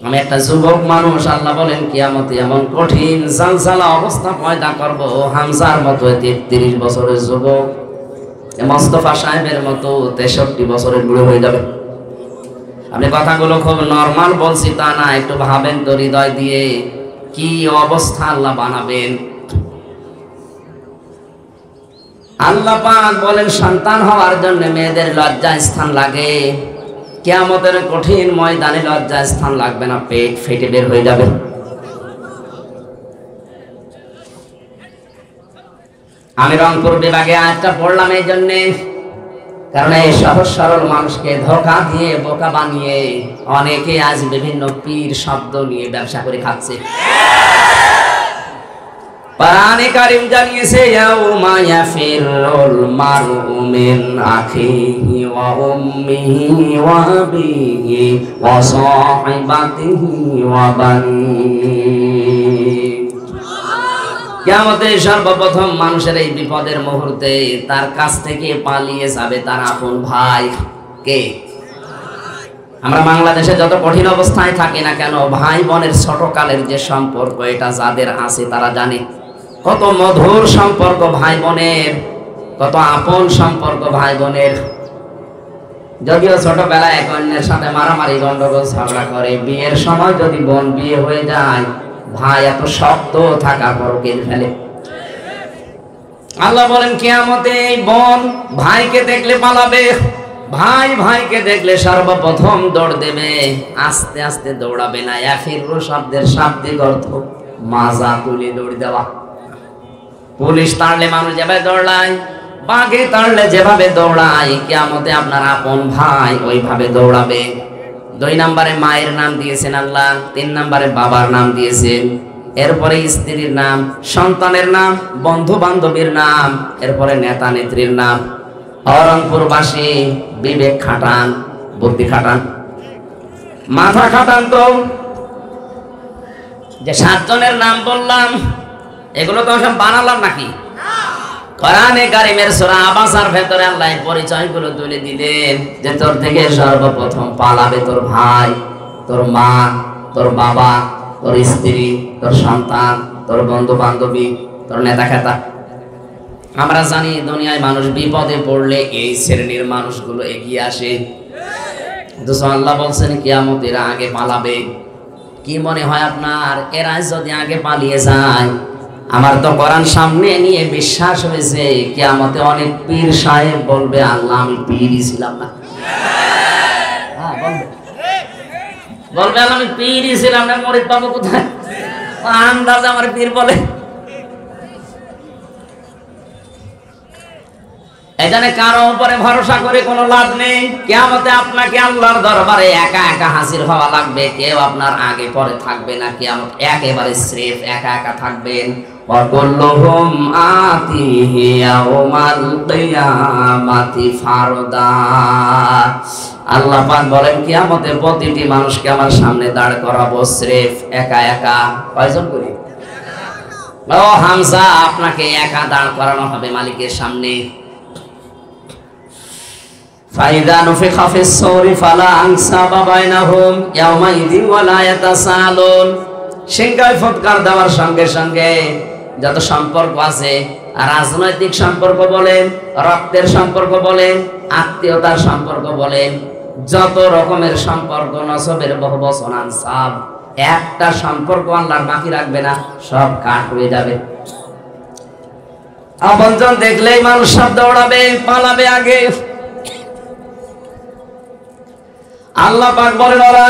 আমি একটা যুবক মানুষ, আল্লাহ বলেন কিয়ামতে এমন কঠিন জালজালা অবস্থা পয়দা করব, হামজার মতো 33 বছরের যুবক, মোস্তফা সাহেবের মতো 63 বছরের বুড়ো হয়ে যাবে। আপনি কথাগুলো খুব নরমাল বলছি তা না, একটু ভাবেন তো হৃদয় দিয়ে, কি অবস্থা আল্লাহ বানাবেন। আল্লাহ পাক বলেন, সন্তান হওয়ার জন্য মেয়েদের লজ্জা স্থান লাগে। কিয়ামতের কঠিন ময়দানে লজ্জা স্থান লাগবে না, পেট ফেটে বের হয়ে যাবে। আমি রংপুর বিভাগে আয়াতটা পড়লাম এই জন্যে, কারণ এই সহজ সরল মানুষকে ধোঁকা দিয়ে বোকা বানিয়ে অনেকে আজ বিভিন্ন পীর শব্দ নিয়ে ব্যবসা করে খাচ্ছে। কোরআনে কারীম জানিয়েছে, ইয়াউমা ইয়াফিরুল মারউ মিন আখিহি ওয়া উম্মিহি ওয়া আবিহি ওয়া সাহিবাতিহি ওয়া বানিহি। কিয়ামতে সর্বপ্রথম মানুষের এই বিপদের মুহূর্তে তার কাছ থেকে পালিয়ে যাবে তার আপন ভাই। কে? আমরা বাংলাদেশে যত কঠিন অবস্থায় থাকি না কেন, ভাই বোনের ছোটকালের যে সম্পর্ক, এটা যাদের আছে তারা জানে কত মধুর সম্পর্ক ভাই বোনের, কত আপন সম্পর্ক ভাই বোনের। যদিও ছোটবেলায় এক অন্যের সাথে মারামারি, গন্ডগোল, ঝগড়া করে, বিয়ের সময় যদি বোন বিয়ে হয়ে যায়, ভাই এত শক্ত থাকার পরও কেঁদে ফেলে। আল্লাহ বলেন কিয়ামতে এই বোন ভাইকে দেখলে পালাবে, ভাই ভাইকে দেখলে সর্বপ্রথম দৌড় দেবে, আস্তে আস্তে দৌড়াবে না। ইয়াফিরু শব্দের শাব্দিক অর্থ মাজা তুলে দৌড় দেওয়া। পুলিশ তাড়লে মানুষ যেভাবে দৌড়ায়, বাঘে তাড়লে যেভাবে দৌড়ায়, কিয়ামতে আপনার আপন ভাই ওইভাবে দৌড়াবে। 2 নম্বরে মায়ের নাম দিয়েছেন আল্লাহ, 3 নম্বরে বাবার নাম দিয়েছেন, এরপরে স্ত্রীর নাম, সন্তানের নাম, বন্ধু বান্ধবীর নাম, এরপরে নেতা নেত্রীর নাম। রংপুরবাসী বিবেক খাটান, বুদ্ধি খাটান। মাথা খাটান তো। যে 7 জনের নাম বললাম এগুলো তো সব বানালাম নাকি? কোরআনে কারীমের সূরা আবাসার ভেতরে আল্লাহ পরিচয়গুলো তুলে দিলেন যে তোর থেকে সর্বপ্রথম পালাবে তোর ভাই, তোর মা, তোর বাবা, তোর স্ত্রী, তোর সন্তান, তোর বন্ধু বান্ধবী, তোর নেতা খেতা। আমরা জানি দুনিয়ায় মানুষ বিপদে পড়লে এই শ্রেণীর মানুষগুলো এগিয়ে আসে। কিন্তু আল্লাহ বলছেন কিয়ামতের আগে পালাবে। কি মনে হয় আপনার এরা যদি আগে পালিয়ে যায়? আমার তো কোরআন সামনে নিয়ে বিশ্বাস হয়েছে কিয়ামতে অনেক পীর সাহেব বলবে আল্লাহ আমি পীরই ছিলাম না। হ্যাঁ বলবে আল্লাহ আমি পীরই ছিলাম না, মরিদ পাবো কোথায়? আন্দাজ আমার পীর বলে। এখানে কারো উপরে ভরসা করে কোনো লাভ নেই। কিয়ামতে আপনাকে আল্লাহর দরবারে একা একা হাজির হওয়া লাগবে। কেউ আপনার আগে পরে থাকবে না। কিয়ামত একেবারে স্রেফ একা একা থাকবেন। ওয়াকুল্লুহুম আতিহি ইয়াউমাল কিয়ামাতি ফারদা। আল্লাহ পাক বলেন কিয়ামতে প্রতিটি মানুষকে আমার সামনে দাঁড় করাবো স্রেফ একা একা। কয়জন করে? ও হামজা, আপনাকে একা দাঁড় করানো হবে মালিকের সামনে। ফাইদা নুফিখা ফিস সূরি ফালা আনসাবা বাইনাহুম ইয়াওমাইযিন ওয়ালা ইয়াতাসালুন। সিংহায় ফুৎকার দেওয়ার সঙ্গে সঙ্গে যত সম্পর্ক আছে, রাজনৈতিক সম্পর্ক বলেন, রক্তের সম্পর্ক বলেন, আত্মীয়তার সম্পর্ক বলেন, যত রকমের সম্পর্ক নসবের বহুবচন আনসাব, একটা সম্পর্ক আল্লাহ বাকি রাখবে না, সব কাট হয়ে যাবে। আপনজন দেখলেই মানুষ সব দৌড়াবে, পালাবে আগে। আল্লাহ পাক বলেন ওয়া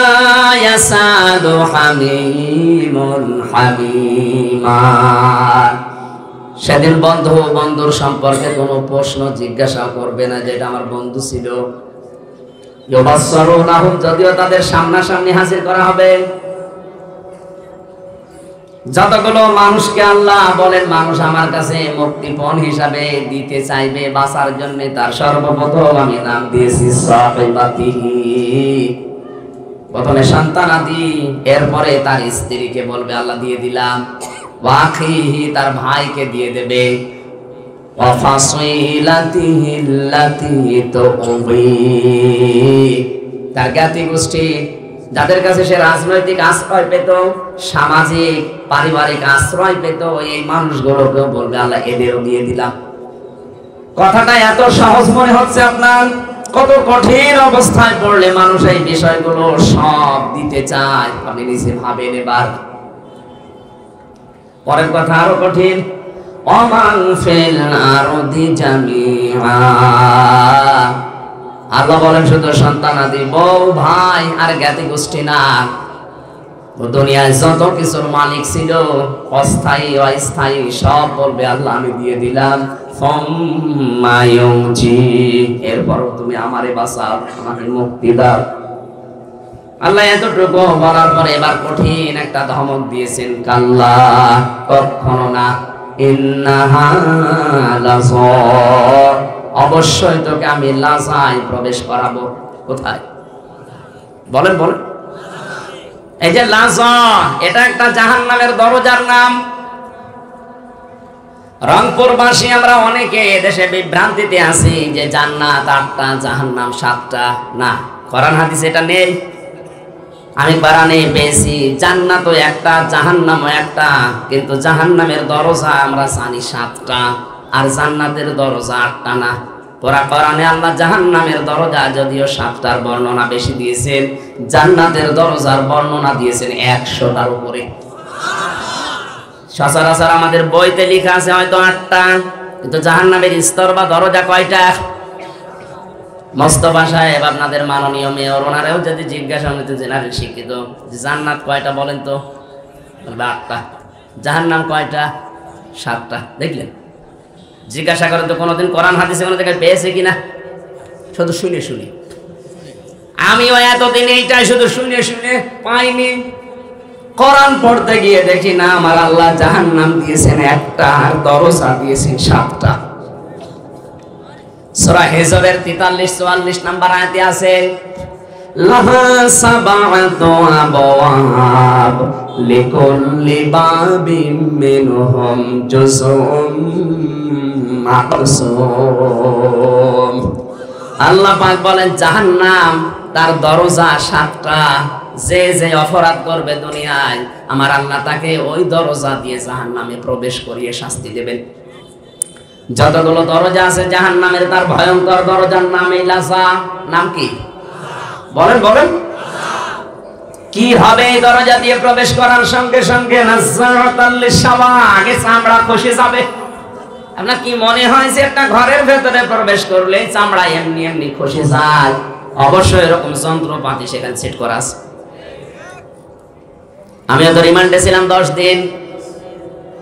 ইয়াসাদু হামিমুন হামিমা। সেদিন বন্ধু বন্ধুর সম্পর্কে কোনো প্রশ্ন জিজ্ঞাসা করবে না যে এটা আমার বন্ধু ছিল। ইউবাসসারুনাহুম, যদিও তাদের সামনাসামনি হাজির করা হবে। যতগুলো মানুষকে আল্লাহ বলেন মানুষ আমার কাছে মুক্তিপণ হিসাবে দিতে চাইবে বাঁচার জন্য, তার সর্বপ্রথম আমি নাম দিয়েছি সাহিবাতিহি। প্রথমে সন্তানাদি, এরপরে তার স্ত্রীকে বলবে আল্লাহ দিয়ে দিলাম। ওয়াখিহি, তার ভাইকে দিয়ে দেবে। ওয়া ফাসিলাতিহি আল্লাতী তুবি, তার জ্ঞাতি গোষ্ঠী যাদের কাছে সে রাজনৈতিক আশ্রয় পেত, সামাজিক পারিবারিক আশ্রয় পেত, এই মানুষগুলোকেও বলবে আল্লাহ এদেরও দিয়ে দিলাম। কথাটা এত সহজ মনে হচ্ছে আপনার, কত কঠিন অবস্থায় পড়লে মানুষ এই বিষয়গুলো সব দিতে চায়। আপনি নিজে ভাবেন এবার। পরের কথা আরো কঠিন। ওমান ফিল আরদি জামিআ, আল্লাহ বলেন শুধু সন্তানাদি, বউ, ভাই আর জ্ঞাতি গোষ্ঠী না, দুনিয়ায় যত কিছুর মালিক ছিল অস্থায়ী অস্থায়ী সব বলবে আল্লাহ আমি দিয়ে দিলাম। এরপরও তুমি আমারে বাঁচাও, আমাকে মুক্তি দাও। আল্লাহ এতটুকু বলার পরে এবার কঠিন একটা ধমক দিয়েছেন, কাল্লা, কখনো না, ইন্নাহা লাযা, অবশ্যই তোকে আমি লাজায় প্রবেশ করাবো। কোথায় বলেন বলেন? এই যে লাজা, এটা একটা জাহান্নামের দরজার নাম। রংপুরবাসী আমরা অনেকে দেশে বিভ্রান্তিতে আছি যে জান্নাত 8টা, জাহান্নাম 7টা। না, কোরআন হাদিসে এটা নেই। আমি কোরআনে পেয়েছি জান্নাতও একটা, জাহান্নামও একটা, কিন্তু জাহান্নামের দরজা আমরা জানি 7টা আর জান্নাতের দরজা 8টা না। কোরআনে আল্লাহ জাহান্নামের দরজা যদিও 7টার বর্ণনা বেশি দিয়েছেন, জান্নাতের দরজার বর্ণনা দিয়েছেন 100টার উপরে। সচরাচর আমাদের বইতে লেখা আছে হয়তো 8টা, কিন্তু জাহান্নামের স্তর বা দরজা কয়টা? মোস্তফা সাহেব, আপনাদের মাননীয় মেয়র, ওনারাও যদি জিজ্ঞাসা হতো, জেনারেল শিক্ষিত, জান্নাত কয়টা বলেন তো? 8টা। জাহান্নাম কয়টা? 7টা। দেখলেন? জিজ্ঞাসা করেন তো কোনোদিন কোরআন হাদিসে কোনো জায়গায় পেয়েছে কিনা? শুধু শুনে শুনে। আমিও এতদিন এইটাই শুধু শুনে শুনে পাইনি। কোরআন পড়তে গিয়ে দেখি না আমার আল্লাহ জাহান্নাম দিয়েছেন 1টা আর দরজা দিয়েছেন 7টা। সূরা হিজরের 43-44 নম্বর আয়াতে আছে, লাহা সাবআতু আবওয়াব লিকুল্লি বাবিম মিনহুম জুজউম মাকসুম। আল্লাহ পাক বলেন জাহান্নাম তার দরজা 7টা। যে যে অপরাধ করবে দুনিয়ায় আমার আল্লাহ তাকে ওই দরজা দিয়ে জাহান্নামে প্রবেশ করিয়ে শাস্তি দেবেন। যতগুলো দরজা আছে জাহান্নামের তার ভয়ঙ্কর দরজার নাম এই লাজা। নাম কি বলেন বলেন? কি হবে এই দরজা দিয়ে প্রবেশ করার সঙ্গে সঙ্গে? নাযাআতাল লিশাওয়া, আগে চামড়া খসে যাবে। আপনার কি মনে হয় যে একটা ঘরের ভেতরে প্রবেশ করলে চামড়া এমনি এমনি খসে যায়? অবশ্যই এরকম যন্ত্রপাতি সেখানে সেট করা আছে। আমি তো রিমান্ডে ছিলাম 10 দিন।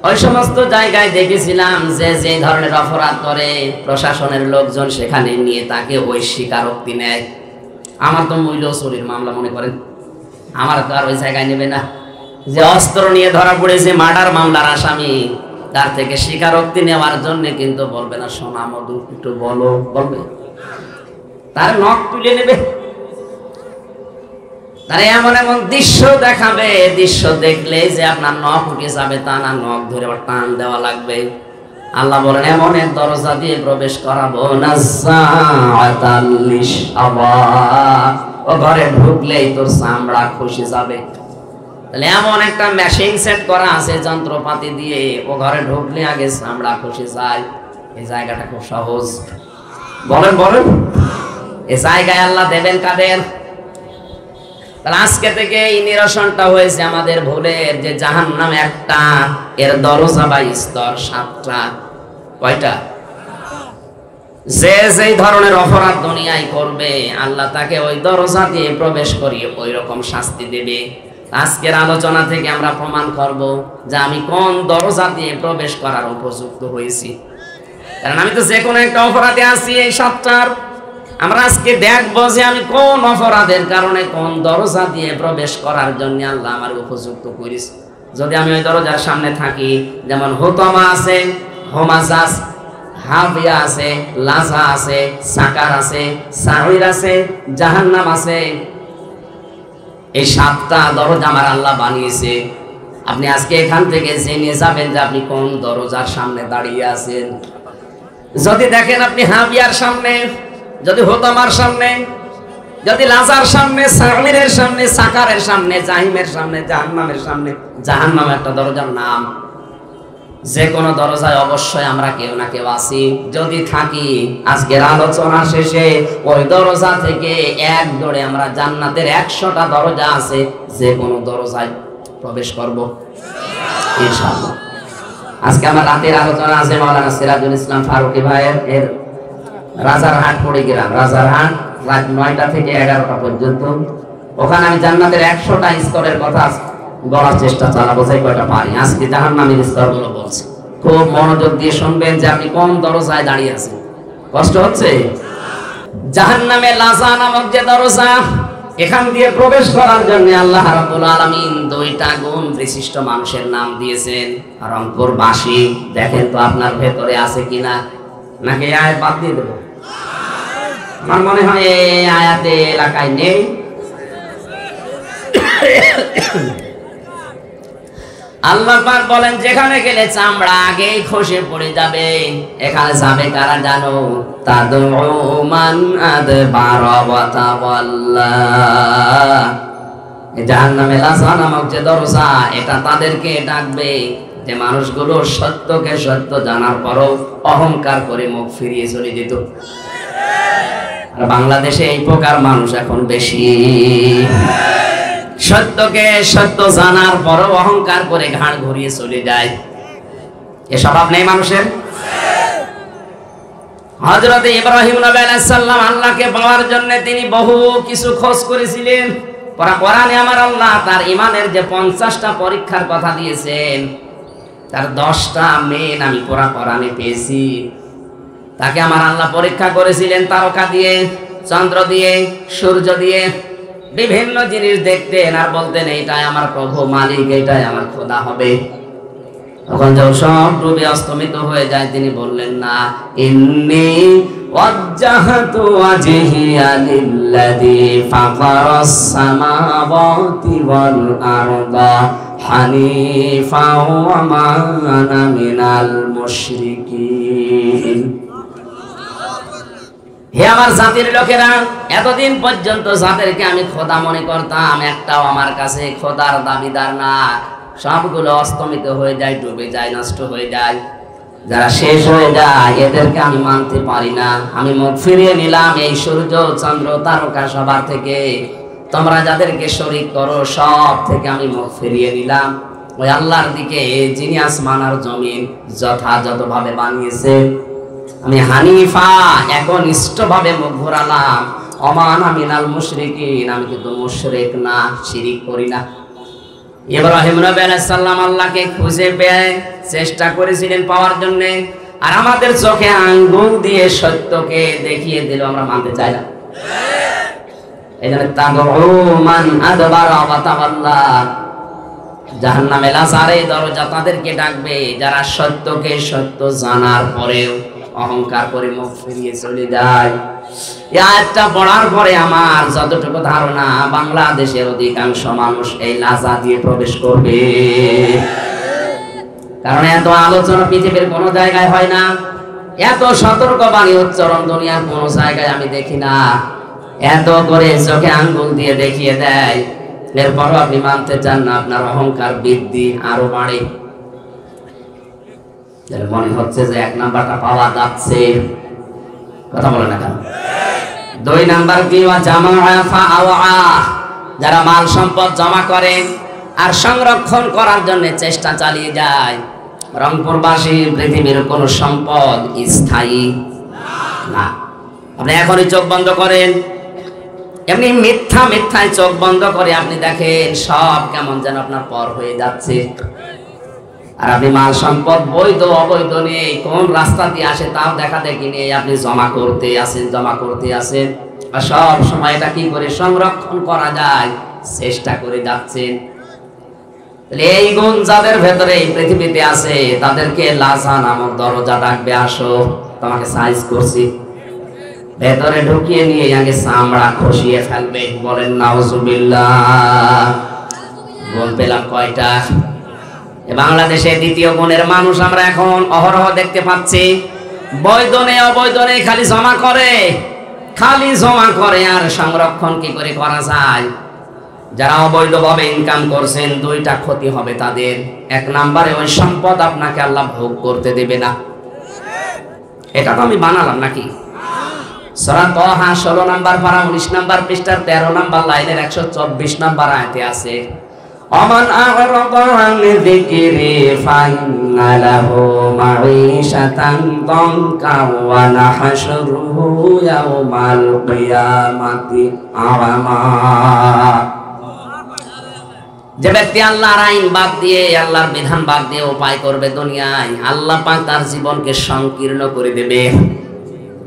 ওই সমস্ত জায়গায় দেখেছিলাম যে যে ধরনের অপরাধ করে প্রশাসনের লোকজন সেখানে নিয়ে তাকে ওই স্বীকারোক্তি নেয়। আমার তো মূল্য চুরির মামলা মনে করেন, আমার তো আর ওই জায়গায় নেবে না। যে অস্ত্র নিয়ে ধরা পড়েছে মার্ডার মামলার আসামি, তার থেকে স্বীকারোক্তি নেওয়ার জন্য কিন্তু বলবে না সোনা মধু একটু বলো, বলবে তার নখ তুলে নেবে, তারা এমন এমন দৃশ্য দেখাবে, দৃশ্য দেখলে যে আপনার নখ উঠে যাবে তা না, নখ ধরে আবার টান দেওয়া লাগবে। আল্লাহ বলেন এমন এক দরজা দিয়ে প্রবেশ করাবো, নাযাআতাল লিশাওয়া, ও ঘরে ঢুকলেই তোর চামড়া খসে যাবে। তাহলে এমন একটা মেশিন সেট করা আছে যন্ত্রপাতি দিয়ে, ও ঘরে ঢুকলে আগে চামড়া খসে যায়। এই জায়গাটা খুব সহজ। বলেন বলেন, এই জায়গায় আল্লাহ দেবেন কাদের? তাহলে আজকে থেকে এই নিরসনটা হয়েছে আমাদের ভুলের, যে জাহান্নাম একটা, এর দরজা বা স্তর 7টা। কয়টা? যে যেই ধরনের অপরাধ দুনিয়ায় করবে আল্লাহ তাকে ওই দরজা দিয়ে প্রবেশ করিয়ে ওই রকম শাস্তি দেবে। আজকের আলোচনা থেকে আমরা প্রমাণ করব যে আমি কোন দরজা দিয়ে প্রবেশ করার উপযুক্ত হয়েছি। কারণ আমি তো যে কোনো একটা অপরাধে আছি এই 7টার। আমরা আজকে দেখবো যে আমি কোন অপরাধের কারণে কোন দরজা দিয়ে প্রবেশ করার জন্য আল্লাহ আমার উপযুক্ত করেছে। যদি আমি ওই দরজার সামনে থাকি, যেমন হুতামা আছে, হোমাজাস, হাবিয়া আছে, লাজা আছে, সাকার আছে, সাহির আছে, জাহান্নাম আছে, এই 7টা দরজা আমার আল্লাহ বানিয়েছে। আপনি আজকে এখান থেকে জেনে যাবেন যে আপনি কোন দরজার সামনে দাঁড়িয়ে আছেন। যদি দেখেন আপনি হাবিয়ার সামনে, যদি হোতামার সামনে, যদি লাজার সামনে, সামিরের সামনে, সাকারের সামনে, জাহিমের সামনে, জাহান্নামের সামনে, জাহান্নাম একটা দরজার নাম। যে কোনো দরজায় অবশ্যই আমরা কেউ না কেউ আছি। যদি থাকি, আজকের আলোচনা শেষে ওই দরজা থেকে এক দৌড়ে আমরা জান্নাতের 100টা দরজা আছে, যে কোনো দরজায় প্রবেশ করব ইনশাআল্লাহ। আজকে আমার রাতের আলোচনা আছে মাওলানা সিরাজুল ইসলাম ফারুকী ভাইয়ের, এর রাজারহাট কুড়িগ্রাম, রাজারহাট, রাত 9টা থেকে 11টা পর্যন্ত। ওখানে আমি জান্নাতের 100টা স্তরের কথা বলার চেষ্টা চালাবো, যে কয়টা পারি। আজকে জাহান্নামের স্তরগুলো বলছি, খুব মনোযোগ দিয়ে শুনবেন যে আপনি কোন দরজায় দাঁড়িয়ে আছেন। কষ্ট হচ্ছে? জাহান্নামে লাজা নামক যে দরজা, এখান দিয়ে প্রবেশ করার জন্য আল্লাহ রাব্বুল আলামিন 2টা গুণ বিশিষ্ট মানুষের নাম দিয়েছেন। রংপুরবাসী, দেখেন তো আপনার ভেতরে আছে কিনা, নাকি আয়াত বাদ দিয়ে দেবো? আমার মনে হয় এই আয়াতে এলাকায় নেই। আল্লাহ পাক বলেন যেখানে গেলে চামড়া আগেই খসে পড়ে যাবে, এখানে যাবে কারা জানো? তাদউ মান আদবারা ওয়া তাওয়াল্লা। জাহান্নামে লাজা নামক যে দরজা, এটা তাদেরকে ডাকবে যে মানুষগুলো সত্যকে সত্য জানার পরও অহংকার করে মুখ ফিরিয়ে চলে যেত। আর বাংলাদেশে এই প্রকার মানুষ এখন বেশি। সত্যকে সত্য জানার পরও অহংকার করে ঘাড় ঘুরিয়ে চলে যায়। এ স্বভাব নেই মানুষের? হযরত ইব্রাহিম নবী আলাইহিস সালাম আল্লাহকে পাওয়ার জন্য তিনি বহু কিছু খোঁজ করেছিলেন। কোরআনে আমার আল্লাহ তার ঈমানের যে 50টা পরীক্ষার কথা দিয়েছেন, তার 10টা মেন আমি কোরআনে পেয়েছি। তাকে আমার আল্লাহ পরীক্ষা করেছিলেন তারকা দিয়ে, চন্দ্র দিয়ে, সূর্য দিয়ে, বিভিন্ন জিনিস দেখতেন আর বলতেন এইটাই আমার প্রভু মালিক, এইটাই আমার খোদা হবে। তখন যখন সব ডুবে অস্তমিত হয়ে যায়, তিনি বললেন না, ইন্নী ওয়াজ্জাহতু ওয়াজহিয়া লিল্লাযী ফাতারাস সামাওয়াতি ওয়াল আরদা হানিফা ওয়া মা আনা মিনাল মুশরিকিন। হে আমার জাতির লোকেরা, এতদিন পর্যন্ত যাদেরকে আমি খোদা মনে করতাম, একটাও আমার কাছে খোদার দাবিদার না। সবগুলো অস্তমিত হয়ে যায়, ডুবে যায়, নষ্ট হয়ে যায়। যারা শেষ হয়ে যায় এদেরকে আমি মানতে পারি না। আমি মুখ ফিরিয়ে নিলাম এই সূর্য চন্দ্র তারকা সবার থেকে। তোমরা যাদেরকে শরীক করো সব থেকে আমি মুখ ফিরিয়ে নিলাম ওই আল্লাহর দিকে, যিনি আসমান আর জমিন যথাযথভাবে বানিয়েছে। আমি হানিফা, একনিষ্ঠভাবে মুখ ঘোরালাম। ওমান মিনাল মুশরিকিন, আমি কিন্তু মুশরিক না, শিরিক করি না। ইব্রাহিম নবী আলাইহিস সালাম আল্লাহকে খুঁজে পেয়ে চেষ্টা করেছিলেন পাওয়ার জন্য, আর আমাদের চোখে আঙ্গুল দিয়ে সত্যকে দেখিয়ে দিল, আমরা মানতে চাই না। এইজন্য তাদউ মান আদবারা ওয়া তাওয়াল্লা, জাহান্নামে লাজারে দরজা তাদেরকে ডাকবে যারা সত্যকে সত্য জানার পরেও অহংকার করে মুখ ফিরিয়ে চলে যায়। এই আয়াতটা পড়ার পরে আমার যতটুকু ধারণা, বাংলাদেশের অধিকাংশ মানুষ এই লাজা দিয়ে প্রবেশ করবে। কারণ এত আলোচনা পৃথিবীর কোনো জায়গায় হয় না, এত সতর্কবাণী উচ্চারণ দুনিয়ার কোনো জায়গায় আমি দেখি না। এত করে চোখে আঙ্গুল দিয়ে দেখিয়ে দেয়, এরপরও আপনি মানতে চান না, আপনার অহংকার বৃদ্ধি আরো বাড়ে। মনে হচ্ছে যে 1 নাম্বারটা পাওয়া যাচ্ছে, কথা বলে না কেন? 2 নাম্বার কি? যারা মাল সম্পদ জমা করে আর সংরক্ষণ করার জন্য চেষ্টা চালিয়ে যায়। রংপুরবাসী, পৃথিবীর কোন সম্পদ স্থায়ী না। আপনি এখনই চোখ বন্ধ করেন, এমনি মিথ্যায় চোখ বন্ধ করে আপনি দেখেন সব কেমন যেন আপনার পর হয়ে যাচ্ছে। আর আপনি মাল সম্পদ বৈধ অবৈধ নেই, কোন রাস্তা দিয়ে আসে তাও দেখা দেখি নেই, আপনি জমা করতে আসেন। আর সব সময় এটা কি করে সংরক্ষণ করা যায় চেষ্টা করে যাচ্ছেন। এই গুণ যাদের ভেতরে এই পৃথিবীতে আছে তাদেরকে লাজা নামক দরজা ডাকবে, আসো তোমাকে সাইজ করছি। ভেতরে ঢুকিয়ে নিয়ে আগে চামড়া খসিয়ে ফেলবে। বলেন নাউজুবিল্লাহ। গুণ পেলাম কয়টা? বাংলাদেশে দ্বিতীয় গুণের মানুষ আমরা এখন অহরহ দেখতে পাচ্ছি। বৈধ নেই অবৈধ নেই, খালি জমা করে আর সংরক্ষণ কি করে করা যায়। যারা অবৈধভাবে ইনকাম করছেন, 2টা ক্ষতি হবে তাদের। 1 নম্বরে ওই সম্পদ আপনাকে আল্লাহ ভোগ করতে দেবে না। এটা তো আমি বানালাম নাকি? সূরা তাহা 16 নম্বর পারা 19 নম্বর পৃষ্ঠার 13 নম্বর লাইনের 124 নম্বর আয়াতে আছে, অমান আ'রাদা আন যিকরি ফাইন্না লাহু মাঈশাতান দানকা ওয়া নাহশুরুহু ইয়াওমাল কিয়ামাতি আ'মা। যে ব্যক্তি আল্লাহর আইন বাদ দিয়ে, আল্লাহর বিধান বাদ দিয়ে উপায় করবে দুনিয়ায়, আল্লাহ পাক তার জীবনকে সংকীর্ণ করে দেবে।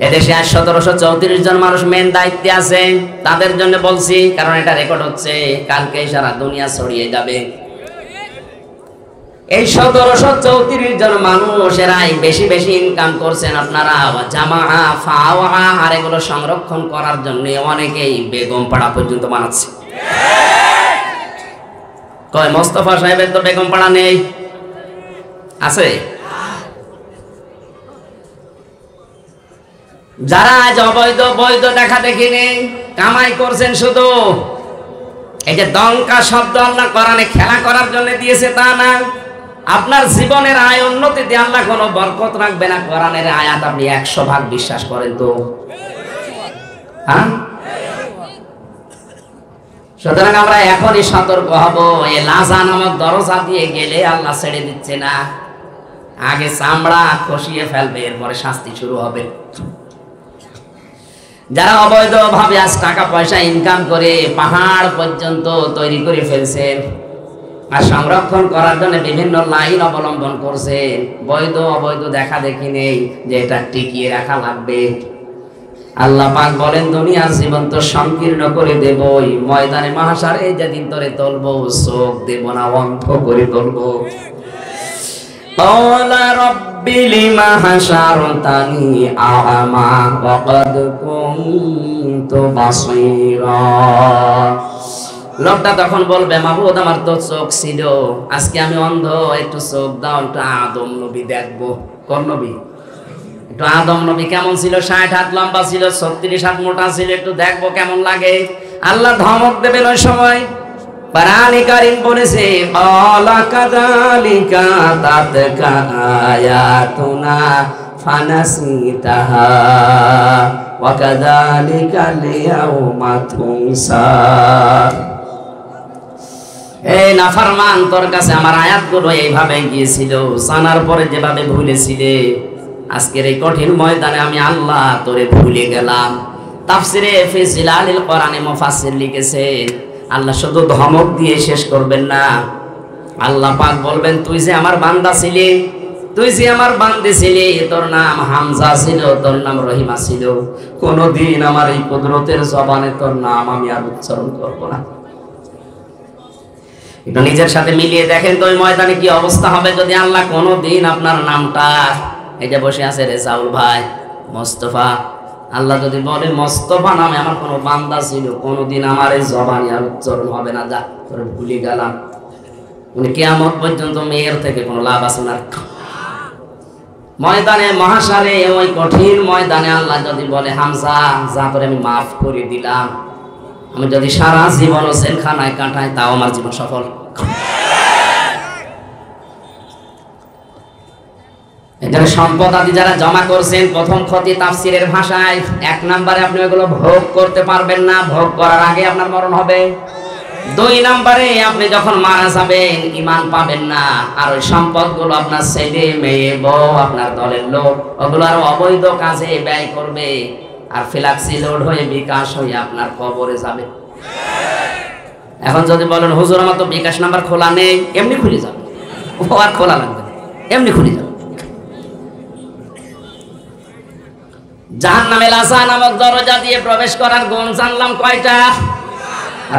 এদেশে আজ 1734 জন মানুষ মেন দায়িত্বে আছে, তাদের জন্য বলছি, কারণ এটা রেকর্ড হচ্ছে, কালকে সারা দুনিয়া ছড়িয়ে যাবে। এই 1734 জন মানুষ এরাই বেশি বেশি ইনকাম করছেন। আপনারা জামা ফাওয়া আর এগুলো সংরক্ষণ করার জন্য অনেকেই বেগম পাড়া পর্যন্ত বানাচ্ছে। কয় মোস্তফা সাহেবের তো বেগম পাড়া নেই, আছে? যারা আজ অবৈধ বৈধ দেখা দেখি নেই কামাই করছেন, শুধু এই যে দঙ্কা শব্দ আল্লাহ কোরআনে খেলা করার জন্য দিয়েছে তা না। আপনার জীবনের আয় উন্নতিতে আল্লাহ কোনো বরকত রাখবে না। কোরআনের আয়াত আপনি 100% বিশ্বাস করেন তো? হ্যাঁ, সুতরাং আমরা এখনই সতর্ক হব। এই লাজা নামক দরজা দিয়ে গেলে আল্লাহ ছেড়ে দিচ্ছে না, আগে চামড়া খসিয়ে ফেলবে, এরপরে শাস্তি শুরু হবে। যারা অবৈধভাবে আজ টাকা পয়সা ইনকাম করে পাহাড় পর্যন্ত তৈরি করে ফেলছেন আর সংরক্ষণ করার জন্য বিভিন্ন লাইন অবলম্বন করছেন, বৈধ অবৈধ দেখা দেখি নেই যে এটা টিকিয়ে রাখা লাগবে। আল্লাহ পাক বলেন, দুনিয়ার জীবন তো সংকীর্ণ করে দেবই, ময়দানে মাহশারে যেদিন ধরে তুলবো চোখ দেব না, অন্ধ করে তুলবো। قال رب لم حشرتني أعمى وقد كنت بصيرا। লোকটা তখন বলবে, মাহবুদ আমার তো চোখ ছিল, আজকে আমি অন্ধ, একটু চোখ দাও, একটু আদম নবী দেখবো। কোন নবী? একটু আদম নবী কেমন ছিল, 60 হাত লম্বা ছিল, 36 হাত মোটা ছিল, একটু দেখবো কেমন লাগে। আল্লাহ ধমক দেবেন ওই সময়। কোরআনে কারীম বলেছে, আলা কাযালিকা তাতকা আয়াতুনা ফানাসিতাহা ওয়া কাযালিকাল ইয়াউমা তুনসা। এই নাফরমান, তোর কাছে আমার আয়াতগুলো এইভাবে গিয়েছিল, জানার পরে যেভাবে ভুলেছিলে, আজকের এই কঠিন ময়দানে আমি আল্লাহ তোরে ভুলে গেলাম। তাফসিরে ফি জিলালিল কোরআনে মুফাসসির লিখেছেন, আল্লাহ শুধু ধমক দিয়ে শেষ করবেন না, আল্লাহ পাক বলবেন, তুই যে আমার বান্দা ছিলি, তুই যে আমার বান্দী ছিলি, তোর নাম হামজা ছিল, তোর নাম রহিমা ছিল, কোনদিন আমার এই কুদরতের জবানে তোর নাম আমি আর উচ্চারণ করব না। একটু নিজের সাথে মিলিয়ে দেখেন তো ওই ময়দানে কি অবস্থা হবে যদি আল্লাহ কোনদিন আপনার নামটা, এই যে বসে আছে রেজাউল ভাই, মোস্তফা, আল্লাহ যদি বলে মোস্তফা নামে আমার কোনো বান্দা ছিল, কোনদিন আমার এই জবানি আর উচ্চারণ হবে না, যা তোরে ভুলে গেলাম। উনি কিয়ামত পর্যন্ত মেয়ের থেকে কোনো লাভ আছে না। ময়দানে মহাশারে, ওই কঠিন ময়দানে আল্লাহ যদি বলে, হামজা যা করে আমি মাফ করে দিলাম, আমি যদি সারা জীবন জেলখানায় কাটাই, তাও আমার জীবন সফল। এখানে সম্পদ আদি যারা জমা করছেন, প্রথম ক্ষতি তাফসিরের ভাষায়, 1 নম্বরে আপনি ওগুলো ভোগ করতে পারবেন না, ভোগ করার আগে আপনার মরণ হবে। 2 নম্বরে আপনি যখন মারা যাবেন ঈমান পাবেন না, আর ওই সম্পদগুলো আপনার ছেলে মেয়ে বউ আপনার দলের লোক ওগুলো আর অবৈধ কাজে ব্যয় করবে, আর ফ্ল্যাক্সি লোড হয়ে বিকাশ হয়ে আপনার কবরে যাবে। এখন যদি বলেন, হুজুর আমার তো বিকাশ নাম্বার খোলা নেই, এমনি খুলে যাবে, ও আর খোলা লাগবে না, এমনি খুলে যাবে। জাহান্নামে লাসা নামক দরজা দিয়ে প্রবেশ করার গুণ জানলাম কয়টা?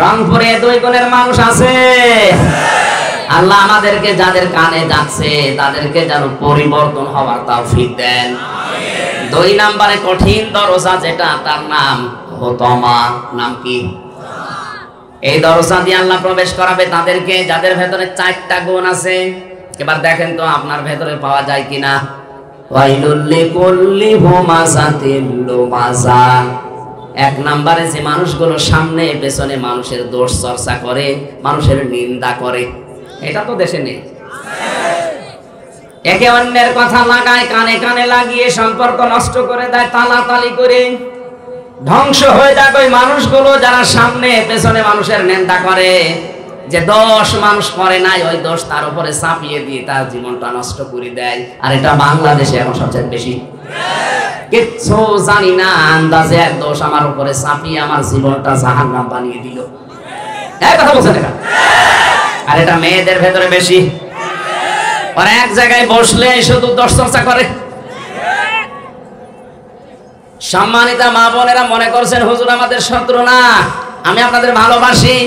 রংপুরে 2 গুণের মানুষ আছে। আল্লাহ আমাদেরকে যাদের কানে যাচ্ছে তাদেরকে যেন পরিবর্তন হওয়ার তৌফিক দেন। 2 নম্বরে কঠিন দরজা যেটা, তার নাম হোতমা। নাম কি? এই দরজা দিয়ে আল্লাহ প্রবেশ করাবে তাদেরকে যাদের ভেতরে 4টা গুণ আছে। এবার দেখেন তো আপনার ভেতরে পাওয়া যায় কিনা। ওয়াইলুল লিকুল্লি হুমাযাতিল লুমাযা। 1 নম্বরে যে মানুষগুলো সামনে পেছনে মানুষের দোষ চর্চা করে, মানুষের নিন্দা করে, এটা তো দেশে নেই। একে অন্যের কথা লাগায়, কানে কানে লাগিয়ে সম্পর্ক নষ্ট করে দেয়, তালাতালি করে ধ্বংস হয়ে যায় ওই মানুষগুলো যারা সামনে পেছনে মানুষের নিন্দা করে। যে দোষ মানুষ করে নাই, ওই দোষ তার উপরে চাপিয়ে দিয়ে তার জীবনটা নষ্ট করে দেয়। আর এটা বাংলাদেশে এখন সবচেয়ে বেশি। কিচ্ছু জানি না, আন্দাজে এক দোষ আমার উপরে চাপিয়ে আমার জীবনটা জাহান্নাম বানিয়ে দিল। এই কথা বলছেন এটা? আর এটা মেয়েদের ভেতরে বেশি। আর এক জায়গায় বসলে শুধু দোষ চর্চা করে। সম্মানিতা মা বোনেরা মনে করছেন হুজুর আমাদের শত্রু না, আমি আপনাদের ভালোবাসি।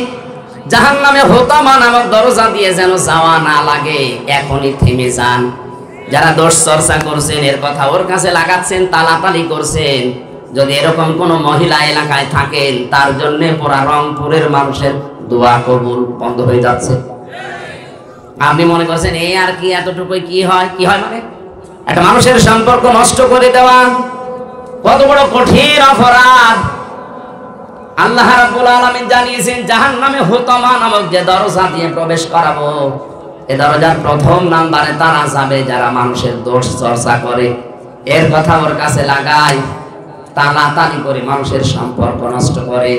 জাহান্নামে হোতামা নামক দরজা দিয়ে যেন যাওয়া না লাগে, এখনই থেমে যান। যারা দোষ চর্চা করছেন, এর কথা ওর কাছে লাগাচ্ছেন, তালাতালি করছেন, যদি এরকম কোন মহিলা এলাকায় থাকেন, তার জন্য পুরা রংপুরের মানুষের দোয়া কবুল বন্ধ হয়ে যাচ্ছে। আপনি মনে করছেন এই আর কি, এতটুকুই কি হয়? কি হয় মানে একটা মানুষের সম্পর্ক নষ্ট করে দেওয়া কত বড় কঠিন অপরাধ। আল্লাহ রাব্বুল আলামিন জানিয়েছেন জাহান্নামে হোতামা নামক যে দরজা দিয়ে প্রবেশ করাবো, এই দরজার প্রথম নাম্বারে তারা যাবে যারা মানুষের দোষ চর্চা করে, এর কথা ওর কাছে লাগায়, তালাতালি করে মানুষের সম্পর্ক নষ্ট করে।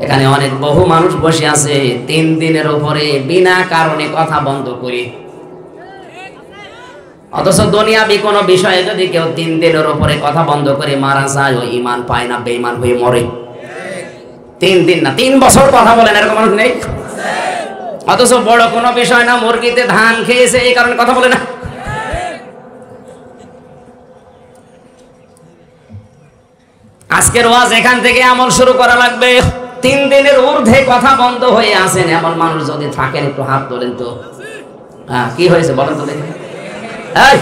এখানে অনেক বহু মানুষ বসে আছে 3 দিনের উপরে বিনা কারণে কথা বন্ধ করে। অথচ দুনিয়াবি কোনো বিষয়ে যদি কেউ 3 দিনের উপরে কথা বন্ধ করে মারা যায়, ও ঈমান পায় না, বেঈমান হয়ে মরে। 3 দিন না, 3 বছর কথা বলেন, এরকম মানুষ নেই? অথচ বড় কোনো বিষয় না, মুরগিতে ধান খেয়েছে এই কারণে কথা বলে না। আজকের ওয়াজ এখান থেকে আমল শুরু করা লাগবে। 3 দিনের ঊর্ধ্বে কথা বন্ধ হয়ে আছেন এমন মানুষ যদি থাকেন, একটু হাত তোলেন তো। কি হয়েছে বলেন তো দেখি। এই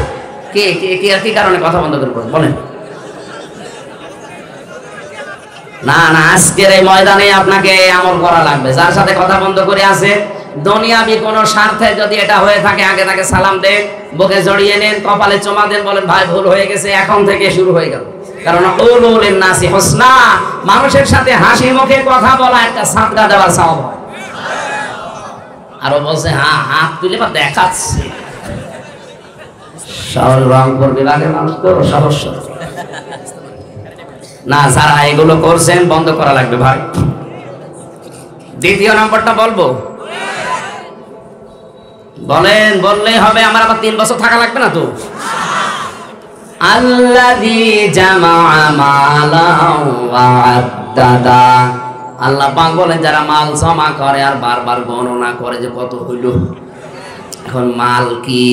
কে কে কে কি কারণে কথা বন্ধ করে বলেন? না না, আজকের এই ময়দানে আপনাকে আমল করা লাগবে। যার সাথে কথা বন্ধ করে আছে দুনিয়াবি কোন স্বার্থে যদি এটা হয়ে থাকে, আগে তাকে সালাম দেন, বুকে জড়িয়ে নেন, কপালে চুমা দেন, বলেন ভাই ভুল হয়ে গেছে, এখন থেকে শুরু হয়ে গেল। কারণ উলুলিন নাসি হুসনা, মানুষের সাথে হাসি মুখে কথা বলা একটা সাদকা দেওয়ার সওয়াব। আরো বলছে হ্যাঁ হাত তুলে বা দেখাচ্ছে। শহর রংপুর বিভাগের মানুষ তো সহজ না, যারা এগুলো করছেন বন্ধ করা লাগবে ভাই। দ্বিতীয় নম্বরটা বলবো, বলেন বললেই হবে, আমার আবার 3 বছর থাকা লাগবে না তো। আল্লাযী জামাআ মালান ওয়া আদ্দাদা, আল্লাহ পাক বলেন যারা মাল জমা করে আর বারবার গণনা করে যে কত হইল। এখন মাল কি?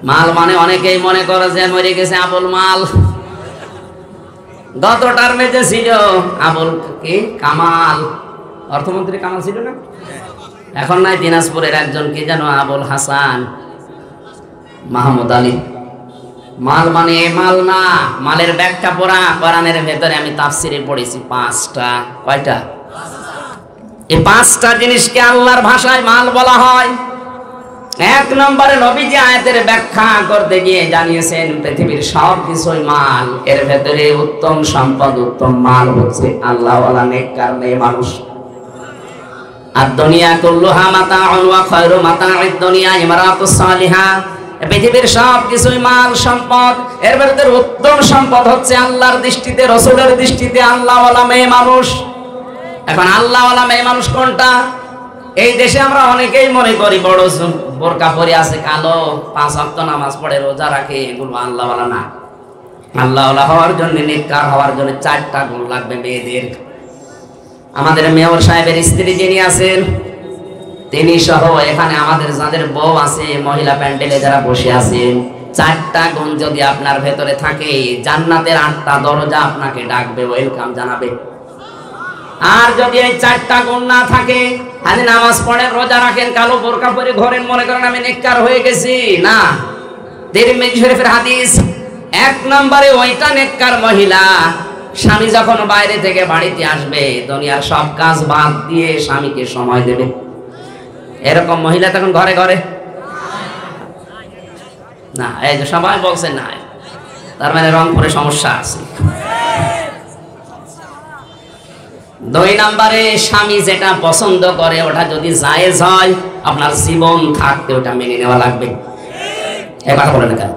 মাল মানে অনেকেই মনে করে যে মরে গেছে আবুল মাল। গত টার্মে যে ছিল আবুল কি কামাল, অর্থমন্ত্রী কামাল ছিল না? এখন নাই দিনাজপুরের একজন কি যেন আবুল হাসান মাহমুদ আলী। মাল মানে মাল না, মালের ব্যাখ্যা পড়া কোরআনের ভেতরে আমি তাফসিরে পড়েছি 5টা। কয়টা? এই 5টা জিনিসকে আল্লাহর ভাষায় মাল বলা হয়। 1 নম্বরে নবীজি আয়াতের ব্যাখ্যা করতে গিয়ে জানিয়েছেন পৃথিবীর সব কিছুই মাল, এর ভেতরে উত্তম সম্পদ উত্তম মাল হচ্ছে আল্লাহওয়ালা নেককার মেয়ে মানুষ। আর দুনিয়া কুল্লুহা মাতাউন ওয়া খায়রু মাতাউদ দুনিয়া ইমরাতুস সালিহা, পৃথিবীর সব কিছুই মাল সম্পদ, এর ভেতরে উত্তম সম্পদ হচ্ছে আল্লাহর দৃষ্টিতে রাসূলের দৃষ্টিতে আল্লাহওয়ালা মেয়ে মানুষ। এখন আল্লাহওয়ালা মেয়ে মানুষ কোনটা? এই দেশে আমরা অনেকেই মনে করি বড় বোরকা পরে আছে, কালো, 5 ওয়াক্ত নামাজ পড়ে, রোজা রাখে, এগুলো আল্লাহওয়ালা না। আল্লাহওয়ালা হওয়ার জন্য, নেককার হওয়ার জন্য 4টা গুণ লাগবে মেয়েদের। আমাদের মেয়র সাহেবের স্ত্রী যিনি আছেন তিনি সহ এখানে আমাদের যাদের বউ আছে, মহিলা প্যান্ডেলে যারা বসে আছেন, 4টা গুণ যদি আপনার ভেতরে থাকে, জান্নাতের 8টা দরজা আপনাকে ডাকবে, ওয়েলকাম জানাবে। আর যদি এই 4টা গুণ না থাকে, আপনি নামাজ পড়েন, রোজা রাখেন, কালো বোরকা পরে ঘোরেন, মনে করেন আমি নেককার হয়ে গেছি, না। তিরমিজি শরীফের হাদিস, 1 নম্বরে ওইটা নেককার মহিলা স্বামী যখন বাইরে থেকে বাড়িতে আসবে দুনিয়ার সব কাজ বাদ দিয়ে স্বামীকে সময় দেবে। এরকম মহিলা তখন ঘরে ঘরে না। এই যে সবাই বলছে না, তার মানে রংপুরে সমস্যা আছে। 2 নম্বরে স্বামী যেটা পছন্দ করে ওটা যদি জায়েজ হয়, আপনার জীবন থাকতে ওটা মেনে নেওয়া লাগবে। এই কথা বলেন কেন?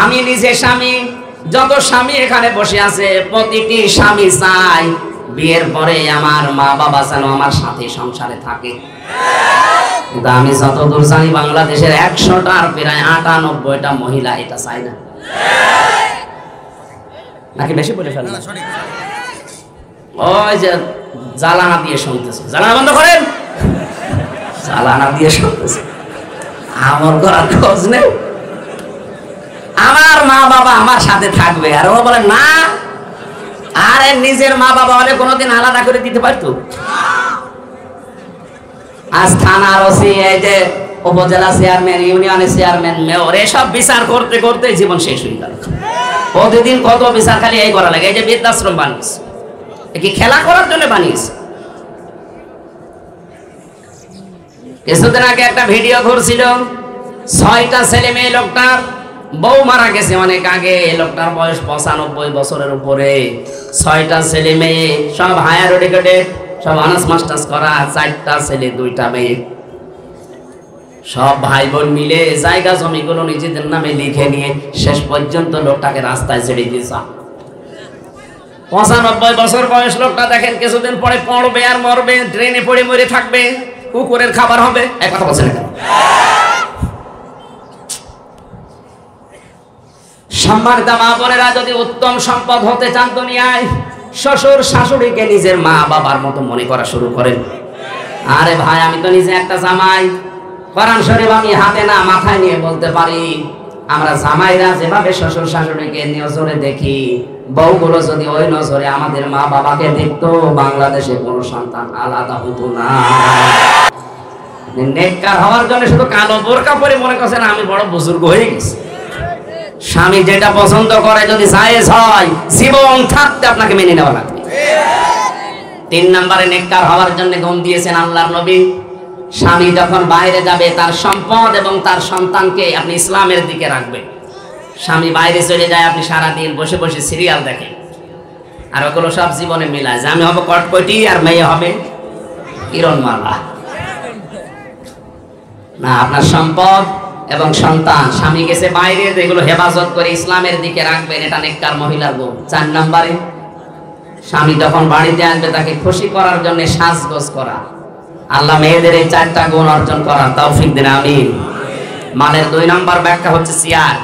আমি নিজে স্বামী, যত স্বামী এখানে বসে আছে প্রতিটি স্বামী চাই বিয়ের পরে আমার মা বাবা যেন আমার সাথে সংসারে থাকে। কিন্তু আমি যতদূর জানি বাংলাদেশের 100টার প্রায় 98টা মহিলা এটা চায় না। নাকি বেশি বলে ফেলেন? ওই যে জ্বালানা দিয়ে শুনতেছে, জ্বালানা বন্ধ করেন, জ্বালানা দিয়ে শুনতেছে, আমার করার খোঁজ নেই। আমার মা বাবা আমার সাথে থাকবে, আর ও বলে না। আরে নিজের মা বাবা হলে কোনোদিন আলাদা করে দিতে পারতো? আজ থানার ওসি, এই যে উপজেলা চেয়ারম্যান, ইউনিয়নের চেয়ারম্যান, মেয়র, এসব বিচার করতে করতে জীবন শেষ হয়ে গেল। প্রতিদিন কত বিচার খালি এই করা লাগে। এই যে বৃদ্ধাশ্রম বানিয়েছে, কি খেলা করার জন্য বানিয়েছে? কিছুদিন আগে একটা ভিডিও ঘুরছিল, 6টা ছেলে মেয়ে, লোকটার বউ মারা গেছে অনেক আগে, লোকটার বয়স 95 বছরের উপরে, 6টা ছেলে মেয়ে, সব হায়ার এডুকেটেড, সব অনার্স মাস্টার্স করা, 4টা ছেলে 2টা মেয়ে, সব ভাই বোন মিলে জায়গা জমিগুলো নিজেদের নামে লিখে নিয়ে শেষ পর্যন্ত লোকটাকে রাস্তায় ছেড়ে দিয়েছে। 95 বছর বয়স লোকটা, দেখেন কিছুদিন পরে পড়বে আর মরবে, ট্রেনে পড়ে মরে থাকবে, কুকুরের খাবার হবে। এক কথা বলছেন কেন? সম্মানিত মা বোনেরা, যদি উত্তম সম্পদ হতে চান দুনিয়ায়, শ্বশুর শাশুড়িকে নিজের মা বাবার মতো মনে করা শুরু করেন। আরে ভাই, আমি তো নিজে একটা জামাই, কোরআন শরীফ আমি হাতে না মাথায় নিয়ে বলতে পারি, আমরা জামাইরা যেভাবে শ্বশুর শাশুড়িকে নজরে দেখি, বউগুলো যদি ওই নজরে আমাদের মা বাবাকে দেখতো, বাংলাদেশে কোনো সন্তান আলাদা হতো না। নেককার হওয়ার জন্য শুধু কালো বোরকা পরে মনে করছেন আমি বড় বুজুর্গ হয়ে গেছি। স্বামী যেটা পছন্দ করে যদি জায়েজ হয় জীবন থাকতে আপনাকে মেনে নেওয়া লাগবে। 3 নম্বরে নেককার হওয়ার জন্য গুণ দিয়েছেন আল্লাহর নবী, স্বামী যখন বাইরে যাবে তার সম্পদ এবং তার সন্তানকে আপনি ইসলামের দিকে রাখবেন। স্বামী বাইরে চলে যায়, আপনি সারাদিন বসে বসে সিরিয়াল দেখেন, আর ওগুলো সব জীবনে মিলায় যে আমি হবো কটকটি আর মেয়ে হবে কিরণমালা। না, আপনার সম্পদ এবং সন্তান স্বামী গেছে বাইরে, এগুলো হেফাজত করে ইসলামের দিকে রাখবেন, এটা নেককার মহিলার গুণ। 4 নম্বরে স্বামী যখন বাড়িতে আসবে তাকে খুশি করার জন্য সাজগোজ করা। আল্লাহ মেয়েদের এই 4টা গুণ অর্জন করার তৌফিক দেন, আমিন। মালের 2 নম্বর ব্যাখ্যা হচ্ছে চেয়ার,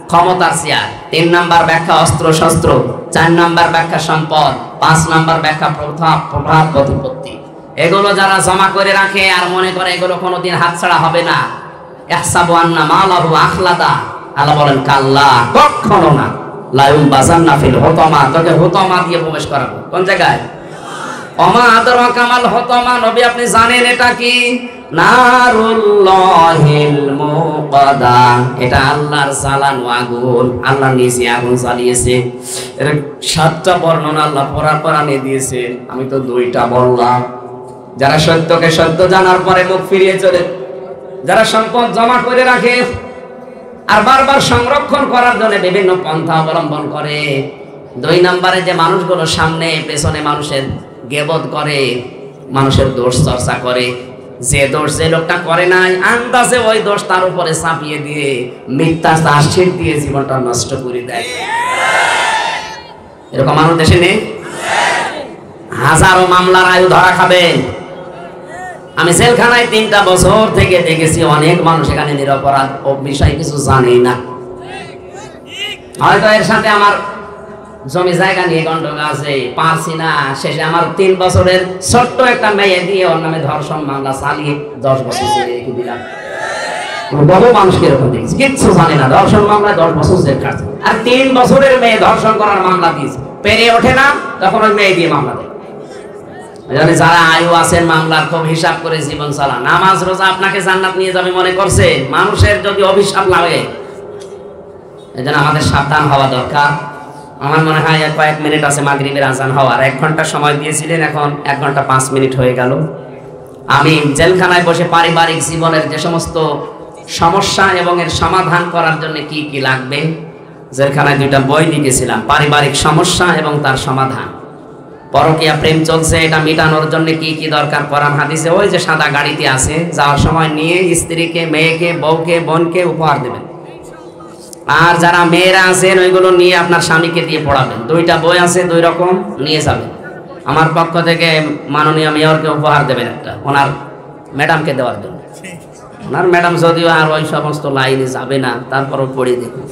ক্ষমতার চেয়ার। 3 নম্বর ব্যাখ্যা অস্ত্র শস্ত্র। 4 নম্বর ব্যাখ্যা সম্পদ। 5 নম্বর ব্যাখ্যা প্রভাব প্রতিপত্তি। এগুলো যারা জমা করে রাখে আর মনে করে এগুলো কোনোদিন হাতছাড়া হবে না, ইহসাবু আন্না মালাহু আখলাদা, আল্লাহ বলেন কাল্লা, কখনো না। লায়ুম বাজান্না ফিল হুতামা, তোকে হুতামা দিয়ে প্রবেশ করাবো। কোন জায়গায়? ওমা আদরাকা মাল হুতামা, নবী আপনি জানেন এটা কি? নারুল্লাহিল মুকাদা, এটা আল্লাহর জ্বালানো আগুন, আল্লাহ নিজে আগুন জ্বালিয়েছে। এর 7টা বর্ণনা আল্লাহ কোরআনে দিয়েছে, আমি তো 2টা বললাম। যারা সত্যকে সত্য জানার পরে মুখ ফিরিয়ে চলে, যারা সম্পদ জমা করে রাখে আর বারবার সংরক্ষণ করার জন্য বিভিন্ন পন্থা অবলম্বন করে। 2 নম্বরে যে মানুষগুলো সামনে পেছনে মানুষের গেবত করে, মানুষের দোষ চর্চা করে, যে দোষ যে লোকটা করে নাই আন্দাজে ওই দোষ তার উপরে চাপিয়ে দিয়ে মিথ্যা আশ্বাস দিয়ে জীবনটা নষ্ট করে দেয়। এরকম মানুষ দেশে নেই? হাজারো মামলার আয়ু ধরা খাবেন। আমি জেলখানায় 3টা বছর থেকে দেখেছি অনেক মানুষ এখানে নিরপরাধ, ও বিষয় কিছু জানেই না। হয়তো এর সাথে আমার জমি জায়গা নিয়ে গন্ডগোল আছে, পারছি না, শেষে আমার 3 বছরের ছোট্ট একটা মেয়ে দিয়ে ওর নামে ধর্ষণ মামলা চালিয়ে 10 বছর জেলে রেখে দিলাম। বহু মানুষকে এরকম দেখেছি, কিচ্ছু জানে না, ধর্ষণ মামলায় 10 বছর জেল কাটছে। আর 3 বছরের মেয়ে ধর্ষণ করার মামলা দিয়েছে, পেরে ওঠে না, তখন ওই মেয়ে দিয়ে মামলা দেয়। যারা আয়ু আছেন মামলার খুব হিসাব করে জীবন চালান। নামাজ রোজা আপনাকে জান্নাত নিয়ে যাবে মনে করছে, মানুষের যদি অভিশাপ লাগে। এজন্য আমাদের সাবধান হওয়া দরকার। আমার মনে হয় কয়েক মিনিট আছে মাগরিবের আজান হওয়ার, 1 ঘন্টা সময় দিয়েছিলেন, এখন 1 ঘন্টা 5 মিনিট হয়ে গেল। আমি জেলখানায় বসে পারিবারিক জীবনের যে সমস্ত সমস্যা এবং এর সমাধান করার জন্য কি কি লাগবে, জেলখানায় 2টা বই লিখেছিলাম, পারিবারিক সমস্যা এবং তার সমাধান। পরকীয়া প্রেম চলছে, এটা মেটানোর জন্য কি কি দরকার কোরআন হাদিসে ওই যে সাদা গাড়িতে আছে, যাওয়ার সময় নিয়ে স্ত্রীকে, মেয়েকে, বউকে, বোনকে উপহার দেবেন। আর যারা মেয়েরা আছেন ওইগুলো নিয়ে আপনার স্বামীকে দিয়ে পড়াবেন। 2টা বই আছে, 2 রকম নিয়ে যাবেন। আমার পক্ষ থেকে মাননীয় মেয়রকে উপহার দেবেন একটা, ওনার ম্যাডামকে দেওয়ার জন্য। ওনার ম্যাডাম যদিও আর ওই সমস্ত লাইনে যাবে না, তারপরও পড়িয়ে দেখুন।